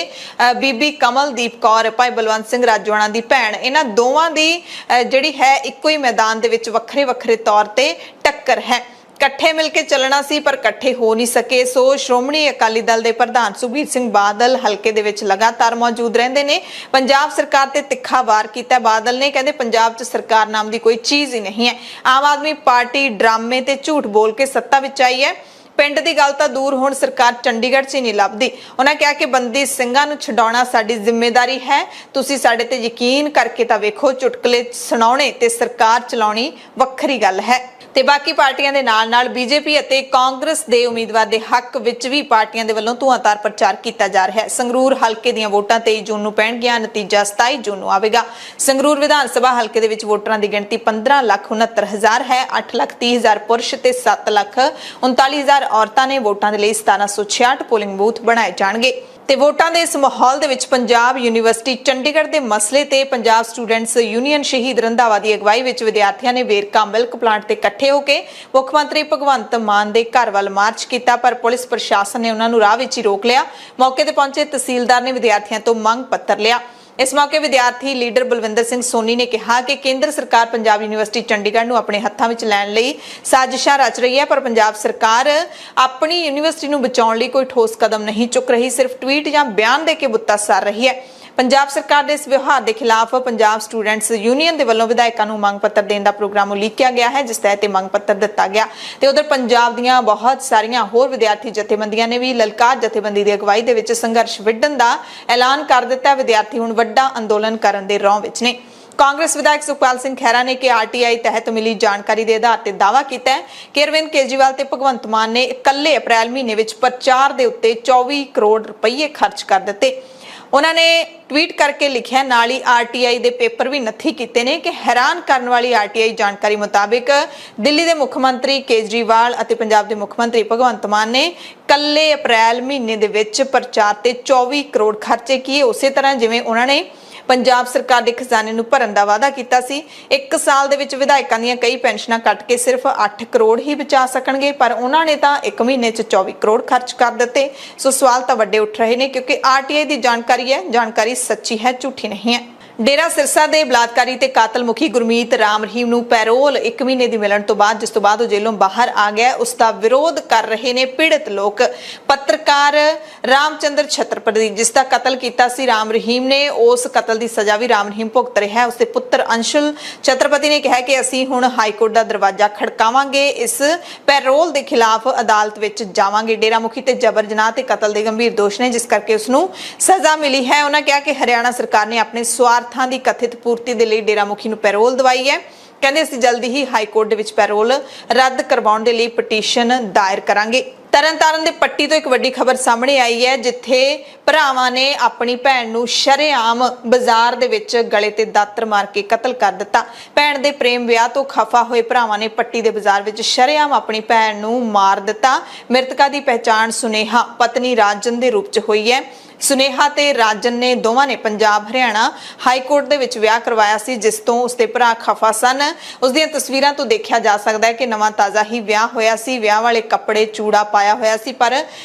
ਬੀਬੀ ਕਮਲਦੀਪ ਕੌਰ, ਭਾਈ ਬਲਵੰਤ ਸਿੰਘ ਰਾਜੋਆਣਾ ਦੀ ਭੈਣ, ਇਹਨਾਂ ਦੋਵਾਂ ਦੀ ਜਿਹੜੀ ਹੈ ਇੱਕੋ ਹੀ ਮੈਦਾਨ ਦੇ ਵਿੱਚ ਵੱਖਰੇ ਵੱਖਰੇ ਤੌਰ ਤੇ ਟੱਕਰ ਹੈ। ਇਕੱਠੇ ਮਿਲ ਕੇ ਚੱਲਣਾ ਸੀ ਪਰ ਇਕੱਠੇ ਹੋ ਨਹੀਂ ਸਕੇ। ਸੋ ਸ਼੍ਰੋਮਣੀ ਅਕਾਲੀ ਦਲ ਦੇ ਪ੍ਰਧਾਨ ਸੁਖਬੀਰ ਸਿੰਘ ਬਾਦਲ ਹਲਕੇ ਦੇ ਵਿੱਚ ਲਗਾਤਾਰ ਮੌਜੂਦ ਰਹਿੰਦੇ ਨੇ। ਪੰਜਾਬ ਸਰਕਾਰ ਤੇ ਤਿੱਖਾ ਵਾਰ ਕੀਤਾ ਬਾਦਲ ਨੇ, ਕਹਿੰਦੇ ਪੰਜਾਬ 'ਚ ਸਰਕਾਰ ਨਾਮ ਦੀ ਕੋਈ ਚੀਜ਼ ਹੀ ਨਹੀਂ ਹੈ। ਆਮ ਆਦਮੀ ਪਾਰਟੀ ਡਰਾਮੇ ਤੇ ਝੂਠ ਬੋਲ ਕੇ ਸੱਤਾ ਵਿੱਚ ਆਈ ਹੈ। ਪਿੰਡ ਦੀ ਗੱਲ ਤਾਂ ਦੂਰ, ਹੁਣ ਸਰਕਾਰ ਚੰਡੀਗੜ੍ਹ 'ਚ ਹੀ ਨਹੀਂ ਲੱਭਦੀ। ਉਹਨਾਂ ਕਿਹਾ ਕਿ ਬੰਦੀ ਸਿੰਘਾਂ ਨੂੰ ਛਡਾਉਣਾ ਸਾਡੀ ਜ਼ਿੰਮੇਵਾਰੀ ਹੈ, ਤੁਸੀਂ ਸਾਡੇ ਤੇ ਯਕੀਨ ਕਰਕੇ ਤਾਂ ਵੇਖੋ। ਚੁਟਕਲੇ ਸੁਣਾਉਣੇ ਤੇ ਸਰਕਾਰ ਚਲਾਉਣੀ ਵੱਖਰੀ ਗੱਲ ਹੈ। ਤੇ ਬਾਕੀ ਪਾਰਟੀਆਂ ਦੇ ਨਾਲ-ਨਾਲ ਬੀਜੇਪੀ ਅਤੇ ਕਾਂਗਰਸ ਦੇ ਉਮੀਦਵਾਰ ਦੇ ਹੱਕ ਵਿੱਚ ਵੀ ਪਾਰਟੀਆਂ ਦੇ ਵੱਲੋਂ ਧੂਆਂਧਾਰ ਪ੍ਰਚਾਰ ਕੀਤਾ ਜਾ ਰਿਹਾ ਹੈ। ਸੰਗਰੂਰ ਹਲਕੇ ਦੀਆਂ ਵੋਟਾਂ 23 ਜੂਨ ਨੂੰ ਪੈਣਗੀਆਂ, ਨਤੀਜਾ 27 ਜੂਨ ਨੂੰ ਆਵੇਗਾ। ਸੰਗਰੂਰ ਵਿਧਾਨ ਸਭਾ ਹਲਕੇ ਦੇ ਵਿੱਚ ਵੋਟਰਾਂ ਦੀ ਗਿਣਤੀ 15,69,000 ਹੈ। 8,30,000 ਪੁਰਸ਼ ਤੇ 7,39,000 ਔਰਤਾਂ ਨੇ। ਵੋਟਾਂ ਦੇ ਲਈ 1766 ਪੋਲਿੰਗ ਬੂਥ ਬਣਾਏ ਜਾਣਗੇ। ਤੇ ਵੋਟਾਂ ਦੇ ਇਸ ਮਾਹੌਲ ਦੇ ਵਿੱਚ ਪੰਜਾਬ ਯੂਨੀਵਰਸਿਟੀ ਚੰਡੀਗੜ੍ਹ ਦੇ ਮਸਲੇ ਤੇ ਪੰਜਾਬ ਸਟੂਡੈਂਟਸ ਯੂਨੀਅਨ ਸ਼ਹੀਦ ਰੰਧਾਵਾ ਦੀ ਅਗਵਾਈ ਵਿੱਚ ਵਿਦਿਆਰਥੀਆਂ ਨੇ ਵੇਰਕਾ ਮਿਲਕ ਪਲਾਂਟ ਤੇ ਇਕੱਠੇ ਹੋ ਕੇ ਮੁੱਖ ਮੰਤਰੀ ਭਗਵੰਤ ਮਾਨ ਦੇ ਘਰ ਵੱਲ ਮਾਰਚ ਕੀਤਾ, ਪਰ ਪੁਲਿਸ ਪ੍ਰਸ਼ਾਸਨ ਨੇ ਉਹਨਾਂ ਨੂੰ ਰਾਹ ਵਿੱਚ ਹੀ ਰੋਕ ਲਿਆ। ਮੌਕੇ ਤੇ ਪਹੁੰਚੇ ਤਹਿਸੀਲਦਾਰ ਨੇ ਵਿਦਿਆਰਥੀਆਂ ਤੋਂ ਮੰਗ ਪੱਤਰ ਲਿਆ। ਇਸ ਮੌਕੇ ਵਿਦਿਆਰਥੀ ਲੀਡਰ ਬਲਵਿੰਦਰ ਸਿੰਘ ਸੋਨੀ ਨੇ ਕਿਹਾ ਕਿ ਕੇਂਦਰ ਸਰਕਾਰ ਪੰਜਾਬ ਯੂਨੀਵਰਸਿਟੀ ਚੰਡੀਗੜ੍ਹ ਨੂੰ ਆਪਣੇ ਹੱਥਾਂ ਵਿੱਚ ਲੈਣ ਲਈ ਸਾਜ਼ਿਸ਼ਾਂ ਰਚ ਰਹੀ ਹੈ, ਪਰ ਪੰਜਾਬ ਸਰਕਾਰ ਆਪਣੀ ਯੂਨੀਵਰਸਿਟੀ ਨੂੰ ਬਚਾਉਣ ਲਈ ਕੋਈ ਠੋਸ ਕਦਮ ਨਹੀਂ ਚੁੱਕ ਰਹੀ, ਸਿਰਫ ਟਵੀਟ ਜਾਂ ਬਿਆਨ ਦੇ ਕੇ ਬੁੱਤਾ ਸਾਰ ਰਹੀ ਹੈ। ਪੰਜਾਬ ਸਰਕਾਰ ਦੇ ਇਸ ਵਿਵਹਾਰ ਦੇ ਖਿਲਾਫ ਪੰਜਾਬ ਸਟੂਡੈਂਟਸ ਯੂਨੀਅਨ ਦੇ ਵੱਲੋਂ ਵਿਧਾਇਕਾਂ ਨੂੰ ਮੰਗ ਪੱਤਰ ਦੇਣ ਦਾ ਪ੍ਰੋਗਰਾਮ ਉਲੀਕਿਆ ਗਿਆ ਹੈ, ਜਿਸ ਤਹਿਤ ਮੰਗ ਪੱਤਰ ਦਿੱਤਾ ਗਿਆ। ਤੇ ਉਧਰ ਪੰਜਾਬ ਦੀਆਂ ਬਹੁਤ ਸਾਰੀਆਂ ਹੋਰ ਵਿਦਿਆਰਥੀ ਜਥੇਬੰਦੀਆਂ ਨੇ ਵੀ ਲਲਕਾਰ ਜਥੇਬੰਦੀ ਦੀ ਅਗਵਾਈ ਦੇ ਵਿੱਚ ਸੰਘਰਸ਼ ਵਿੱਢਣ ਦਾ ਐਲਾਨ ਕਰ ਦਿੱਤਾ। ਵਿਦਿਆਰਥੀ ਹੁਣ ਵੱਡਾ ਅੰਦੋਲਨ ਕਰਨ ਦੇ ਰੌਂਹ ਵਿੱਚ ਨੇ। ਕਾਂਗਰਸ ਵਿਧਾਇਕ ਸੁਖਪਾਲ ਸਿੰਘ ਖਹਿਰਾ ਨੇ ਕਿ ਆਰਟੀਆਈ ਤਹਿਤ ਮਿਲੀ ਜਾਣਕਾਰੀ ਦੇ ਆਧਾਰ ਤੇ ਦਾਅਵਾ ਕੀਤਾ ਹੈ ਕਿ ਅਰਵਿੰਦ ਕੇਜਰੀਵਾਲ ਤੇ ਭਗਵੰਤ ਮਾਨ ਨੇ ਇਕੱਲੇ ਅਪ੍ਰੈਲ ਮਹੀਨੇ ਵਿੱਚ ਪ੍ਰਚਾਰ ਦੇ ਉੱਤੇ 24 ਕਰੋੜ ਰੁਪਏ ਖਰਚ ਕਰ ਦਿੱਤੇ। ਉਹਨਾਂ ਨੇ ਟਵੀਟ ਕਰਕੇ ਲਿਖਿਆ, ਨਾਲ ਹੀ ਆਰਟੀਆਈ ਦੇ ਪੇਪਰ ਵੀ ਨੱਥੀ ਕੀਤੇ ਨੇ ਕਿ ਹੈਰਾਨ ਕਰਨ ਵਾਲੀ ਆਰਟੀਆਈ ਜਾਣਕਾਰੀ ਮੁਤਾਬਿਕ ਦਿੱਲੀ ਦੇ ਮੁੱਖ ਮੰਤਰੀ ਕੇਜਰੀਵਾਲ ਅਤੇ ਪੰਜਾਬ ਦੇ ਮੁੱਖ ਮੰਤਰੀ ਭਗਵੰਤ ਮਾਨ ਨੇ ਕੱਲੇ ਅਪ੍ਰੈਲ ਮਹੀਨੇ ਦੇ ਵਿੱਚ ਪ੍ਰਚਾਰ ਤੇ 24 ਕਰੋੜ ਖਰਚੇ ਕੀਏ। ਉਸੇ ਤਰ੍ਹਾਂ ਜਿਵੇਂ ਉਹਨਾਂ ਨੇ ਪੰਜਾਬ ਸਰਕਾਰ ਦੇ ਖਜ਼ਾਨੇ ਨੂੰ ਭਰਨ ਦਾ ਵਾਅਦਾ ਕੀਤਾ ਸੀ। 1 ਸਾਲ ਦੇ ਵਿੱਚ ਵਿਧਾਇਕਾਂ ਦੀਆਂ ਕਈ ਪੈਨਸ਼ਨਾਂ ਕੱਟ ਕੇ ਸਿਰਫ 8 ਕਰੋੜ ਹੀ ਬਚਾ ਸਕਣਗੇ, ਪਰ ਉਹਨਾਂ ਨੇ ਤਾਂ 1 ਮਹੀਨੇ 'ਚ 24 ਕਰੋੜ ਖਰਚ ਕਰ ਦਿੱਤੇ। ਸੋ ਸਵਾਲ ਤਾਂ ਵੱਡੇ ਉੱਠ ਰਹੇ ਨੇ ਕਿਉਂਕਿ ਆਰਟੀਆਈ ਦੀ ਜਾਣਕਾਰੀ ਹੈ, ਜਾਣਕਾਰੀ ਸੱਚੀ ਹੈ, ਝੂਠੀ ਨਹੀਂ ਹੈ। ਡੇਰਾ ਸਿਰਸਾ ਦੇ ਬਲਾਤਕਾਰੀ ਤੇ ਕਾਤਲ ਮੁਖੀ ਗੁਰਮੀਤ ਰਾਮ ਰਹੀਮ ਨੂੰ ਪੈਰੋਲ 1 ਮਹੀਨੇ ਦੀ ਮਿਲਣ ਤੋਂ ਬਾਅਦ, ਜਿਸ ਤੋਂ ਬਾਅਦ ਉਹ ਜੇਲੋਂ ਬਾਹਰ ਆ ਗਿਆ, ਉਸ ਦਾ ਵਿਰੋਧ ਕਰ ਰਹੇ ਨੇ ਪੀੜਤ ਲੋਕ। ਪੱਤਰਕਾਰ ਰਾਮਚੰਦਰ ਛਤਰਪਤੀ, ਜਿਸ ਦਾ ਕਤਲ ਕੀਤਾ ਸੀ ਰਾਮ ਰਹੀਮ ਨੇ, ਉਸ ਕਤਲ ਦੀ ਸਜ਼ਾ ਵੀ ਰਾਮ ਰਹੀਮ ਭੁਗਤ ਰਿਹਾ ਹੈ। ਉਸਦੇ ਪੁੱਤਰ ਅੰਸ਼ੁਲ ਛਤਰਪਤੀ ਨੇ ਕਿਹਾ ਕਿ ਅਸੀਂ ਹੁਣ ਹਾਈ ਕੋਰਟ ਦਾ ਦਰਵਾਜ਼ਾ ਖੜਕਾਵਾਂਗੇ, ਇਸ ਪੈਰੋਲ ਦੇ ਖਿਲਾਫ ਅਦਾਲਤ ਵਿੱਚ ਜਾਵਾਂਗੇ। ਡੇਰਾ ਮੁਖੀ ਤੇ ਜਬਰ ਜਨਾਹ ਤੇ ਕਤਲ ਦੇ ਗੰਭੀਰ ਦੋਸ਼ ਨੇ, ਜਿਸ ਕਰਕੇ ਉਸ ਨੂੰ ਸਜ਼ਾ ਮਿਲੀ ਹੈ। ਉਹਨਾਂ ਕਿਹਾ ਕਿ ਹਰਿਆਣਾ ਸਰਕਾਰ ਨੇ ਆਪਣੇ ਸਵਾਰਥਾਂ ਦੀ ਕਥਿਤ ਪੂਰਤੀ ਦੇ ਲਈ ਡੇਰਾ ਮੁਖੀ ਨੂੰ ਪੈਰੋਲ ਦਵਾਈ ਹੈ। ਕਹਿੰਦੇ ਅਸੀਂ ਜਲਦੀ ਹੀ ਹਾਈ ਕੋਰਟ ਦੇ ਵਿੱਚ ਪੈਰੋਲ ਰੱਦ ਕਰਵਾਉਣ ਦੇ ਲਈ ਪਟੀਸ਼ਨ ਦਾਇਰ ਕਰਾਂਗੇ। ਤਰਨਤਾਰਨ ਦੇ ਪੱਟੀ ਤੋਂ ਇੱਕ ਵੱਡੀ ਖਬਰ ਸਾਹਮਣੇ ਆਈ ਹੈ, ਜਿੱਥੇ ਭਰਾਵਾਂ ਨੇ ਆਪਣੀ ਭੈਣ ਨੂੰ ਸ਼ਰੇਆਮ ਬਾਜ਼ਾਰ ਦੇ ਵਿੱਚ ਗਲੇ ਤੇ ਦਾਤਰ ਮਾਰ ਕੇ ਕਤਲ ਕਰ ਦਿੱਤਾ। ਭੈਣ ਦੇ ਪ੍ਰੇਮ ਵਿਆਹ ਤੋਂ ਖਫਾ ਹੋਏ ਭਰਾਵਾਂ ਨੇ ਪੱਟੀ ਦੇ ਬਾਜ਼ਾਰ ਵਿੱਚ ਸ਼ਰੇਆਮ ਆਪਣੀ ਭੈਣ ਨੂੰ ਮਾਰ ਦਿੱਤਾ। ਮ੍ਰਿਤਕਾ ਦੀ ਪਹਿਚਾਣ ਸੁਨੇਹਾ ਪਤਨੀ ਰਾਜਨ ਦੇ ਰੂਪ 'ਚ ਹੋਈ ਹੈ। ਸੁਨੇਹਾ ਤੇ ਰਾਜਨ ਨੇ ਦੋਵਾਂ ਨੇ ਪੰਜਾਬ ਹਰਿਆਣਾ ਹਾਈ ਕੋਰਟ ਦੇ ਵਿੱਚ ਵਿਆਹ ਕਰਵਾਇਆ ਸੀ, ਜਿਸ ਤੋਂ ਉਸਦੇ ਭਰਾ ਖਫਾ ਸਨ। ਉਸ ਦੀਆਂ ਤਸਵੀਰਾਂ ਤੋਂ ਦੇਖਿਆ ਜਾ ਸਕਦਾ ਹੈ ਕਿ ਨਵਾਂ ਤਾਜ਼ਾ ਹੀ ਵਿਆਹ ਹੋਇਆ ਸੀ। ਵਿਆਹ ਵਾਲੇ ਕੱਪੜੇ, ਚੂੜਾ ਪਾਇਆ ਹੋਇਆ ਸੀ, ਪਰ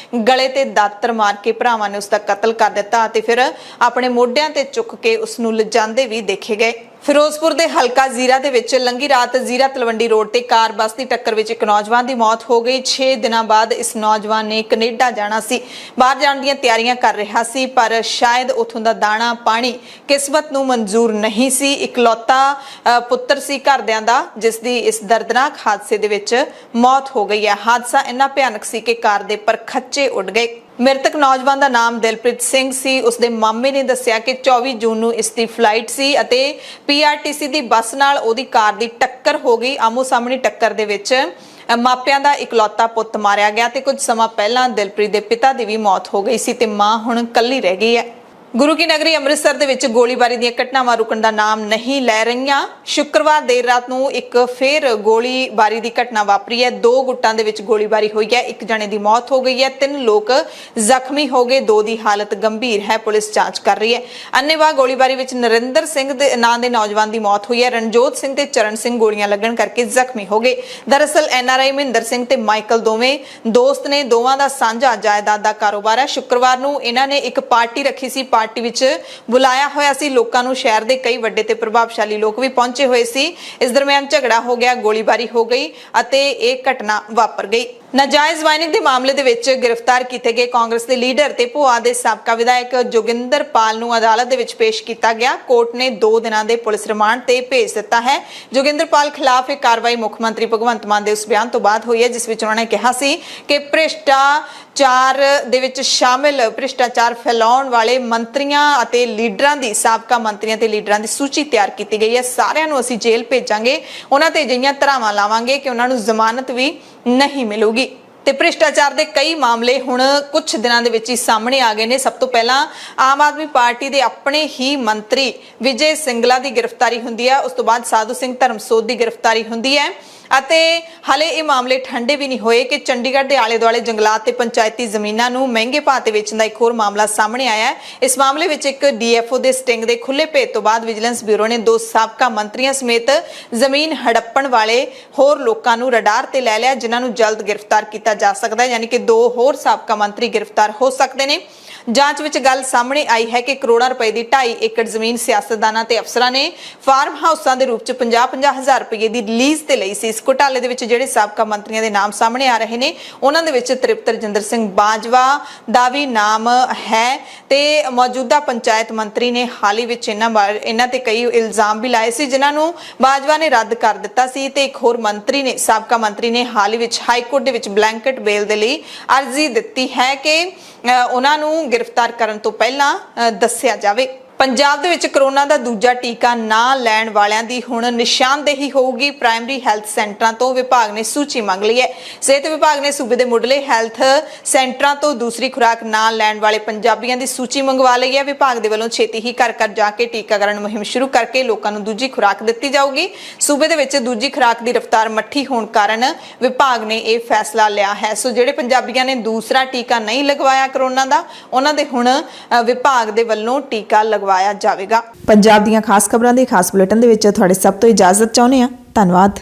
ਗਲੇ ਤੇ ਦਾਤਰ ਮਾਰ ਕੇ ਭਰਾਵਾਂ ਨੇ ਉਸ ਦਾ ਕਤਲ ਕਰ ਦਿੱਤਾ ਅਤੇ ਫਿਰ ਆਪਣੇ ਮੋਢਿਆਂ ਤੇ ਚੁੱਕ ਕੇ ਉਸ ਨੂੰ ਲਿਜਾਂਦੇ ਵੀ ਦੇਖੇ ਗਏ। ਫਿਰੋਜ਼ਪੁਰ ਦੇ ਹਲਕਾ ਜ਼ੀਰਾ ਦੇ ਵਿੱਚ ਲੰਗੀ ਰਾਤ ਜ਼ੀਰਾ ਤਲਵੰਡੀ ਰੋਡ ਤੇ ਕਾਰ ਬੱਸ ਦੀ ਟੱਕਰ ਵਿੱਚ ਇੱਕ ਨੌਜਵਾਨ ਦੀ ਮੌਤ ਹੋ ਗਈ। 6 ਦਿਨਾਂ ਬਾਅਦ ਇਸ ਨੌਜਵਾਨ ਨੇ ਕੈਨੇਡਾ ਜਾਣਾ ਸੀ, ਬਾਹਰ ਜਾਣ ਦੀਆਂ ਤਿਆਰੀਆਂ ਕਰ ਰਿਹਾ ਸੀ, ਪਰ ਸ਼ਾਇਦ ਉੱਥੋਂ ਦਾ ਦਾਣਾ ਪਾਣੀ ਕਿਸਮਤ ਨੂੰ ਮਨਜ਼ੂਰ ਨਹੀਂ ਸੀ। ਇਕਲੌਤਾ ਪੁੱਤਰ ਸੀ ਘਰਦਿਆਂ ਦਾ, ਜਿਸ ਦੀ ਇਸ ਦਰਦਨਾਕ ਹਾਦਸੇ ਦੇ ਵਿੱਚ ਮੌਤ ਹੋ ਗਈ ਹੈ। ਹਾਦਸਾ ਇੰਨਾ ਭਿਆਨਕ ਸੀ ਕਿ ਕਾਰ ਦੇ ਪਰਖੱਚੇ ਉੱਡ ਗਏ। ਮ੍ਰਿਤਕ ਨੌਜਵਾਨ ਦਾ ਨਾਮ ਦਿਲਪ੍ਰੀਤ ਸਿੰਘ ਸੀ। ਉਸਦੇ ਮਾਮੇ ਨੇ ਦੱਸਿਆ ਕਿ 24 ਜੂਨ ਨੂੰ ਇਸ ਦੀ ਫਲਾਈਟ ਸੀ ਅਤੇ ਪੀਆਰਟੀਸੀ ਦੀ ਬੱਸ ਨਾਲ ਉਹਦੀ ਕਾਰ ਦੀ ਟੱਕਰ ਹੋ ਗਈ। ਆਮੋ ਸਾਹਮਣੇ ਟੱਕਰ ਦੇ ਵਿੱਚ ਮਾਪਿਆਂ ਦਾ ਇਕਲੌਤਾ ਪੁੱਤ ਮਾਰਿਆ ਗਿਆ ਤੇ ਕੁਝ ਸਮਾਂ ਪਹਿਲਾਂ ਦਿਲਪ੍ਰੀਤ ਦੇ ਪਿਤਾ ਦੀ ਵੀ ਮੌਤ ਹੋ ਗਈ ਸੀ ਤੇ ਮਾਂ ਹੁਣ ਇਕੱਲੀ ਰਹਿ ਗਈ ਹੈ। ਗੁਰੂ ਕੀ ਨਗਰੀ ਅੰਮ੍ਰਿਤਸਰ ਦੇ ਵਿੱਚ ਗੋਲੀਬਾਰੀ ਦੀਆਂ ਘਟਨਾਵਾਂ ਰੁਕਣ ਦਾ ਨਾਮ ਨਹੀਂ ਲੈ ਰਹੀਆਂ। ਸ਼ੁੱਕਰਵਾਰ ਦੇਰ ਰਾਤ ਨੂੰ ਇੱਕ ਫੇਰ ਗੋਲੀਬਾਰੀ ਦੀ ਘਟਨਾ ਵਾਪਰੀ ਹੈ। 2 ਗੁੱਟਾਂ ਦੇ ਵਿੱਚ ਗੋਲੀਬਾਰੀ ਹੋਈ ਹੈ। 1 ਜਣੇ ਦੀ ਮੌਤ ਹੋ ਗਈ ਹੈ, 3 ਲੋਕ ਜ਼ਖਮੀ ਹੋ ਗਏ, 2 ਦੀ ਹਾਲਤ ਗੰਭੀਰ ਹੈ। ਪੁਲਿਸ ਜਾਂਚ ਕਰ ਰਹੀ ਹੈ। ਅੰਨੇਵਾਹ ਗੋਲੀਬਾਰੀ ਵਿੱਚ ਨਰਿੰਦਰ ਸਿੰਘ ਦੇ ਨਾਂ ਦੇ ਨੌਜਵਾਨ ਦੀ ਮੌਤ ਹੋਈ ਹੈ। ਰਣਜੋਤ ਸਿੰਘ ਤੇ ਚਰਨ ਸਿੰਘ ਗੋਲੀਆਂ ਲੱਗਣ ਕਰਕੇ ਜ਼ਖਮੀ ਹੋ ਗਏ। ਦਰਅਸਲ ਐਨਆਰਆਈ ਮਹਿੰਦਰ ਸਿੰਘ ਤੇ ਮਾਈਕਲ ਦੋਵੇਂ ਦੋਸਤ ਨੇ। ਦੋਵਾਂ ਦਾ ਸਾਂਝਾ ਜਾਇਦਾਦ ਦਾ ਕਾਰੋਬਾਰ ਹੈ। ਸ਼ੁੱਕਰਵਾਰ ਨੂੰ ਇਹਨਾਂ ਨੇ ਇੱਕ ਪਾਰਟੀ ਰੱਖੀ ਸੀ। ਪਾਰਟੀ ਵਿੱਚ ਬੁਲਾਇਆ ਹੋਇਆ ਸੀ ਲੋਕਾਂ ਨੂੰ। ਸ਼ਹਿਰ ਦੇ ਕਈ ਵੱਡੇ ਤੇ ਪ੍ਰਭਾਵਸ਼ਾਲੀ ਲੋਕ ਵੀ ਪਹੁੰਚੇ ਹੋਏ ਸੀ। ਇਸ ਦਰਮਿਆਨ ਝਗੜਾ ਹੋ ਗਿਆ, ਗੋਲੀਬਾਰੀ ਹੋ ਗਈ ਅਤੇ ਇਹ ਘਟਨਾ ਵਾਪਰ ਗਈ। ਨਾਜਾਇਜ਼ ਵਾਇਨਿੰਗ ਦੇ ਮਾਮਲੇ ਦੇ ਵਿੱਚ ਗ੍ਰਿਫਤਾਰ ਕੀਤੇ ਗਏ ਕਾਂਗਰਸ ਦੇ ਲੀਡਰ ਤੇ ਭੋਆ ਦੇ ਸਾਬਕਾ ਵਿਧਾਇਕ ਜੋਗਿੰਦਰ ਪਾਲ ਨੂੰ ਅਦਾਲਤ ਦੇ ਵਿੱਚ ਪੇਸ਼ ਕੀਤਾ ਗਿਆ। ਕੋਰਟ ਨੇ 2 ਦਿਨਾਂ ਦੇ ਪੁਲਿਸ ਰਿਮਾਂਡ ਤੇ ਭੇਜ ਦਿੱਤਾ ਹੈ। ਜੋਗਿੰਦਰ ਪਾਲ ਖਿਲਾਫ ਇਹ ਕਾਰਵਾਈ ਮੁੱਖ ਮੰਤਰੀ ਭਗਵੰਤ ਮਾਨ ਦੇ ਉਸ ਬਿਆਨ ਤੋਂ ਬਾਅਦ ਹੋਈ ਹੈ, ਜਿਸ ਵਿੱਚ ਉਹਨਾਂ ਨੇ ਕਿਹਾ ਸੀ ਕਿ ਭ੍ਰਿਸ਼ਟਾਚਾਰ ਦੇ ਵਿੱਚ ਸ਼ਾਮਿਲ ਭ੍ਰਿਸ਼ਟਾਚਾਰ ਫੈਲਾਉਣ ਵਾਲੇ ਮੰਤਰੀਆਂ ਅਤੇ ਲੀਡਰਾਂ ਦੀ, ਸਾਬਕਾ ਮੰਤਰੀਆਂ ਤੇ ਲੀਡਰਾਂ ਦੀ ਸੂਚੀ ਤਿਆਰ ਕੀਤੀ ਗਈ ਹੈ। ਸਾਰਿਆਂ ਨੂੰ ਅਸੀਂ ਜੇਲ੍ਹ ਭੇਜਾਂਗੇ, ਉਹਨਾਂ ਤੇ ਅਜਿਹੀਆਂ ਧਾਰਾਵਾਂ ਲਾਵਾਂਗੇ ਕਿ ਉਹਨਾਂ ਨੂੰ ਜ਼ਮਾਨਤ ਵੀ ਨਹੀਂ ਮਿਲੂਗੀ। ਤੇ ਭ੍ਰਿਸ਼ਟਾਚਾਰ ਦੇ ਕਈ ਮਾਮਲੇ ਹੁਣ ਕੁਝ ਦਿਨਾਂ ਦੇ ਵਿੱਚ ਹੀ ਸਾਹਮਣੇ ਆ ਗਏ ਨੇ। ਸਭ ਤੋਂ ਪਹਿਲਾਂ ਆਮ ਆਦਮੀ ਪਾਰਟੀ ਦੇ ਆਪਣੇ ਹੀ ਮੰਤਰੀ ਵਿਜੇ ਸਿੰਗਲਾ ਦੀ ਗ੍ਰਿਫਤਾਰੀ ਹੁੰਦੀ ਹੈ। ਉਸ ਤੋਂ ਬਾਅਦ ਸਾਧੂ ਸਿੰਘ ਧਰਮਸੋਤ ਦੀ ਗ੍ਰਿਫਤਾਰੀ ਹੁੰਦੀ ਹੈ ਅਤੇ ਹਾਲੇ ਇਹ ਮਾਮਲੇ ਠੰਡੇ ਵੀ ਨਹੀਂ ਹੋਏ ਕਿ ਚੰਡੀਗੜ੍ਹ ਦੇ ਆਲੇ-ਦੁਆਲੇ ਜੰਗਲਾਤ ਤੇ ਪੰਚਾਇਤੀ ਜ਼ਮੀਨਾਂ ਨੂੰ ਮਹਿੰਗੇ ਭਾਅ ਤੇ ਵੇਚਣ ਦਾ ਇੱਕ ਹੋਰ ਮਾਮਲਾ ਸਾਹਮਣੇ ਆਇਆ ਹੈ। ਇਸ ਮਾਮਲੇ ਵਿੱਚ ਇੱਕ ਡੀਐਫਓ ਦੇ ਸਟਿੰਗ ਦੇ ਖੁੱਲੇ ਭੇਤ ਤੋਂ ਬਾਅਦ ਵਿਜੀਲੈਂਸ ਬਿਊਰੋ ਨੇ 2 ਸਾਬਕਾ ਮੰਤਰੀਆਂ ਸਮੇਤ ਜ਼ਮੀਨ ਹੜੱਪਣ ਵਾਲੇ ਹੋਰ ਲੋਕਾਂ ਨੂੰ ਰਡਾਰ ਤੇ ਲੈ ਲਿਆ, ਜਿਨ੍ਹਾਂ ਨੂੰ ਜਲਦ ਗ੍ਰਿਫਤਾਰ ਕੀਤਾ ਜਾ ਸਕਦਾ ਹੈ। ਯਾਨੀ ਕਿ 2 ਹੋਰ ਸਾਬਕਾ ਮੰਤਰੀ ਗ੍ਰਿਫਤਾਰ ਹੋ ਸਕਦੇ ਨੇ। ਜਾਂਚ ਵਿੱਚ ਗੱਲ ਸਾਹਮਣੇ ਆਈ ਹੈ ਕਿ ਕਰੋੜਾਂ ਰੁਪਏ ਦੀ 2.5 ਏਕੜ ਜ਼ਮੀਨ ਸਿਆਸਤਦਾਨਾਂ ਤੇ ਅਫਸਰਾਂ ਨੇ ਫਾਰਮ ਹਾਊਸਾਂ ਦੇ ਰੂਪ 'ਚ 50-50 ਹਜ਼ਾਰ ਰੁਪਏ ਦੀ ਲੀਜ਼ ਤੇ ਲਈ ਸੀ। ਇਸ ਘੁਟਾਲੇ ਦੇ ਵਿੱਚ ਜਿਹੜੇ ਸਾਬਕਾ ਮੰਤਰੀਆਂ ਦੇ ਨਾਮ ਸਾਹਮਣੇ ਆ ਰਹੇ ਨੇ, ਉਹਨਾਂ ਦੇ ਵਿੱਚ ਤ੍ਰਿਪਤ ਰਜਿੰਦਰ ਸਿੰਘ ਬਾਜਵਾ ਦਾ ਵੀ ਨਾਮ ਹੈ ਤੇ ਮੌਜੂਦਾ ਪੰਚਾਇਤ ਮੰਤਰੀ ਨੇ ਹਾਲ ਹੀ ਵਿੱਚ ਇਹਨਾਂ ਤੇ ਕਈ ਇਲਜ਼ਾਮ ਵੀ ਲਾਏ ਸੀ, ਜਿਨ੍ਹਾਂ ਨੂੰ ਬਾਜਵਾ ਨੇ ਰੱਦ ਕਰ ਦਿੱਤਾ ਸੀ। ਤੇ ਇੱਕ ਹੋਰ ਮੰਤਰੀ ਨੇ, ਸਾਬਕਾ ਮੰਤਰੀ ਨੇ ਹਾਲ ਹੀ ਵਿੱਚ ਹਾਈ ਕੋਰਟ ਦੇ ਵਿੱਚ ਬਲੈਂਕਟ ਬੇਲ ਦੇ ਲਈ ਅਰਜ਼ੀ ਦਿੱਤੀ ਹੈ ਕਿ ਉਹਨਾਂ ਨੂੰ ਗ੍ਰਿਫਤਾਰ ਕਰਨ ਤੋਂ ਪਹਿਲਾਂ ਦੱਸਿਆ ਜਾਵੇ। ਪੰਜਾਬ ਦੇ ਵਿੱਚ ਕਰੋਨਾ ਦਾ ਦੂਜਾ ਟੀਕਾ ਨਾ ਲੈਣ ਵਾਲਿਆਂ ਦੀ ਹੁਣ ਨਿਸ਼ਾਨਦੇਹੀ ਹੋਊਗੀ। ਪ੍ਰਾਇਮਰੀ ਹੈਲਥ ਸੈਂਟਰਾਂ ਤੋਂ ਵਿਭਾਗ ਨੇ ਸੂਚੀ ਮੰਗ ਲਈ ਹੈ। ਸਿਹਤ ਵਿਭਾਗ ਨੇ ਸੂਬੇ ਦੇ ਮੁੱਢਲੇ ਹੈਲਥ ਸੈਂਟਰਾਂ ਤੋਂ ਦੂਸਰੀ ਖੁਰਾਕ ਨਾ ਲੈਣ ਵਾਲੇ ਪੰਜਾਬੀਆਂ ਦੀ ਸੂਚੀ ਮੰਗਵਾ ਲਈ ਹੈ। ਵਿਭਾਗ ਦੇ ਵੱਲੋਂ ਛੇਤੀ ਹੀ ਘਰ ਘਰ ਜਾ ਕੇ ਟੀਕਾਕਰਨ ਮੁਹਿੰਮ ਸ਼ੁਰੂ ਕਰਕੇ ਲੋਕਾਂ ਨੂੰ ਦੂਜੀ ਖੁਰਾਕ ਦਿੱਤੀ ਜਾਊਗੀ। ਸੂਬੇ ਦੇ ਵਿੱਚ ਦੂਜੀ ਖੁਰਾਕ ਦੀ ਰਫ਼ਤਾਰ ਮੱਠੀ ਹੋਣ ਕਾਰਨ ਵਿਭਾਗ ਨੇ ਇਹ ਫੈਸਲਾ ਲਿਆ ਹੈ। ਸੋ ਜਿਹੜੇ ਪੰਜਾਬੀਆਂ ਨੇ ਦੂਸਰਾ ਟੀਕਾ ਨਹੀਂ ਲਗਵਾਇਆ ਕਰੋਨਾ ਦਾ, ਉਹਨਾਂ ਦੇ ਹੁਣ ਵਿਭਾਗ ਦੇ ਵੱਲੋਂ ਟੀਕਾ ਲਗਵਾਇਆ ਜਾਵੇਗਾ। ਪੰਜਾਬ ਦੀਆਂ ਖਾਸ ਖਬਰਾਂ ਦੇ ਖਾਸ ਬੁਲੇਟਿਨ ਦੇ ਵਿੱਚ ਤੁਹਾਡੇ ਸਭ ਤੋਂ ਇਜਾਜ਼ਤ ਚਾਹੁੰਦੇ ਹਾਂ। ਧੰਨਵਾਦ।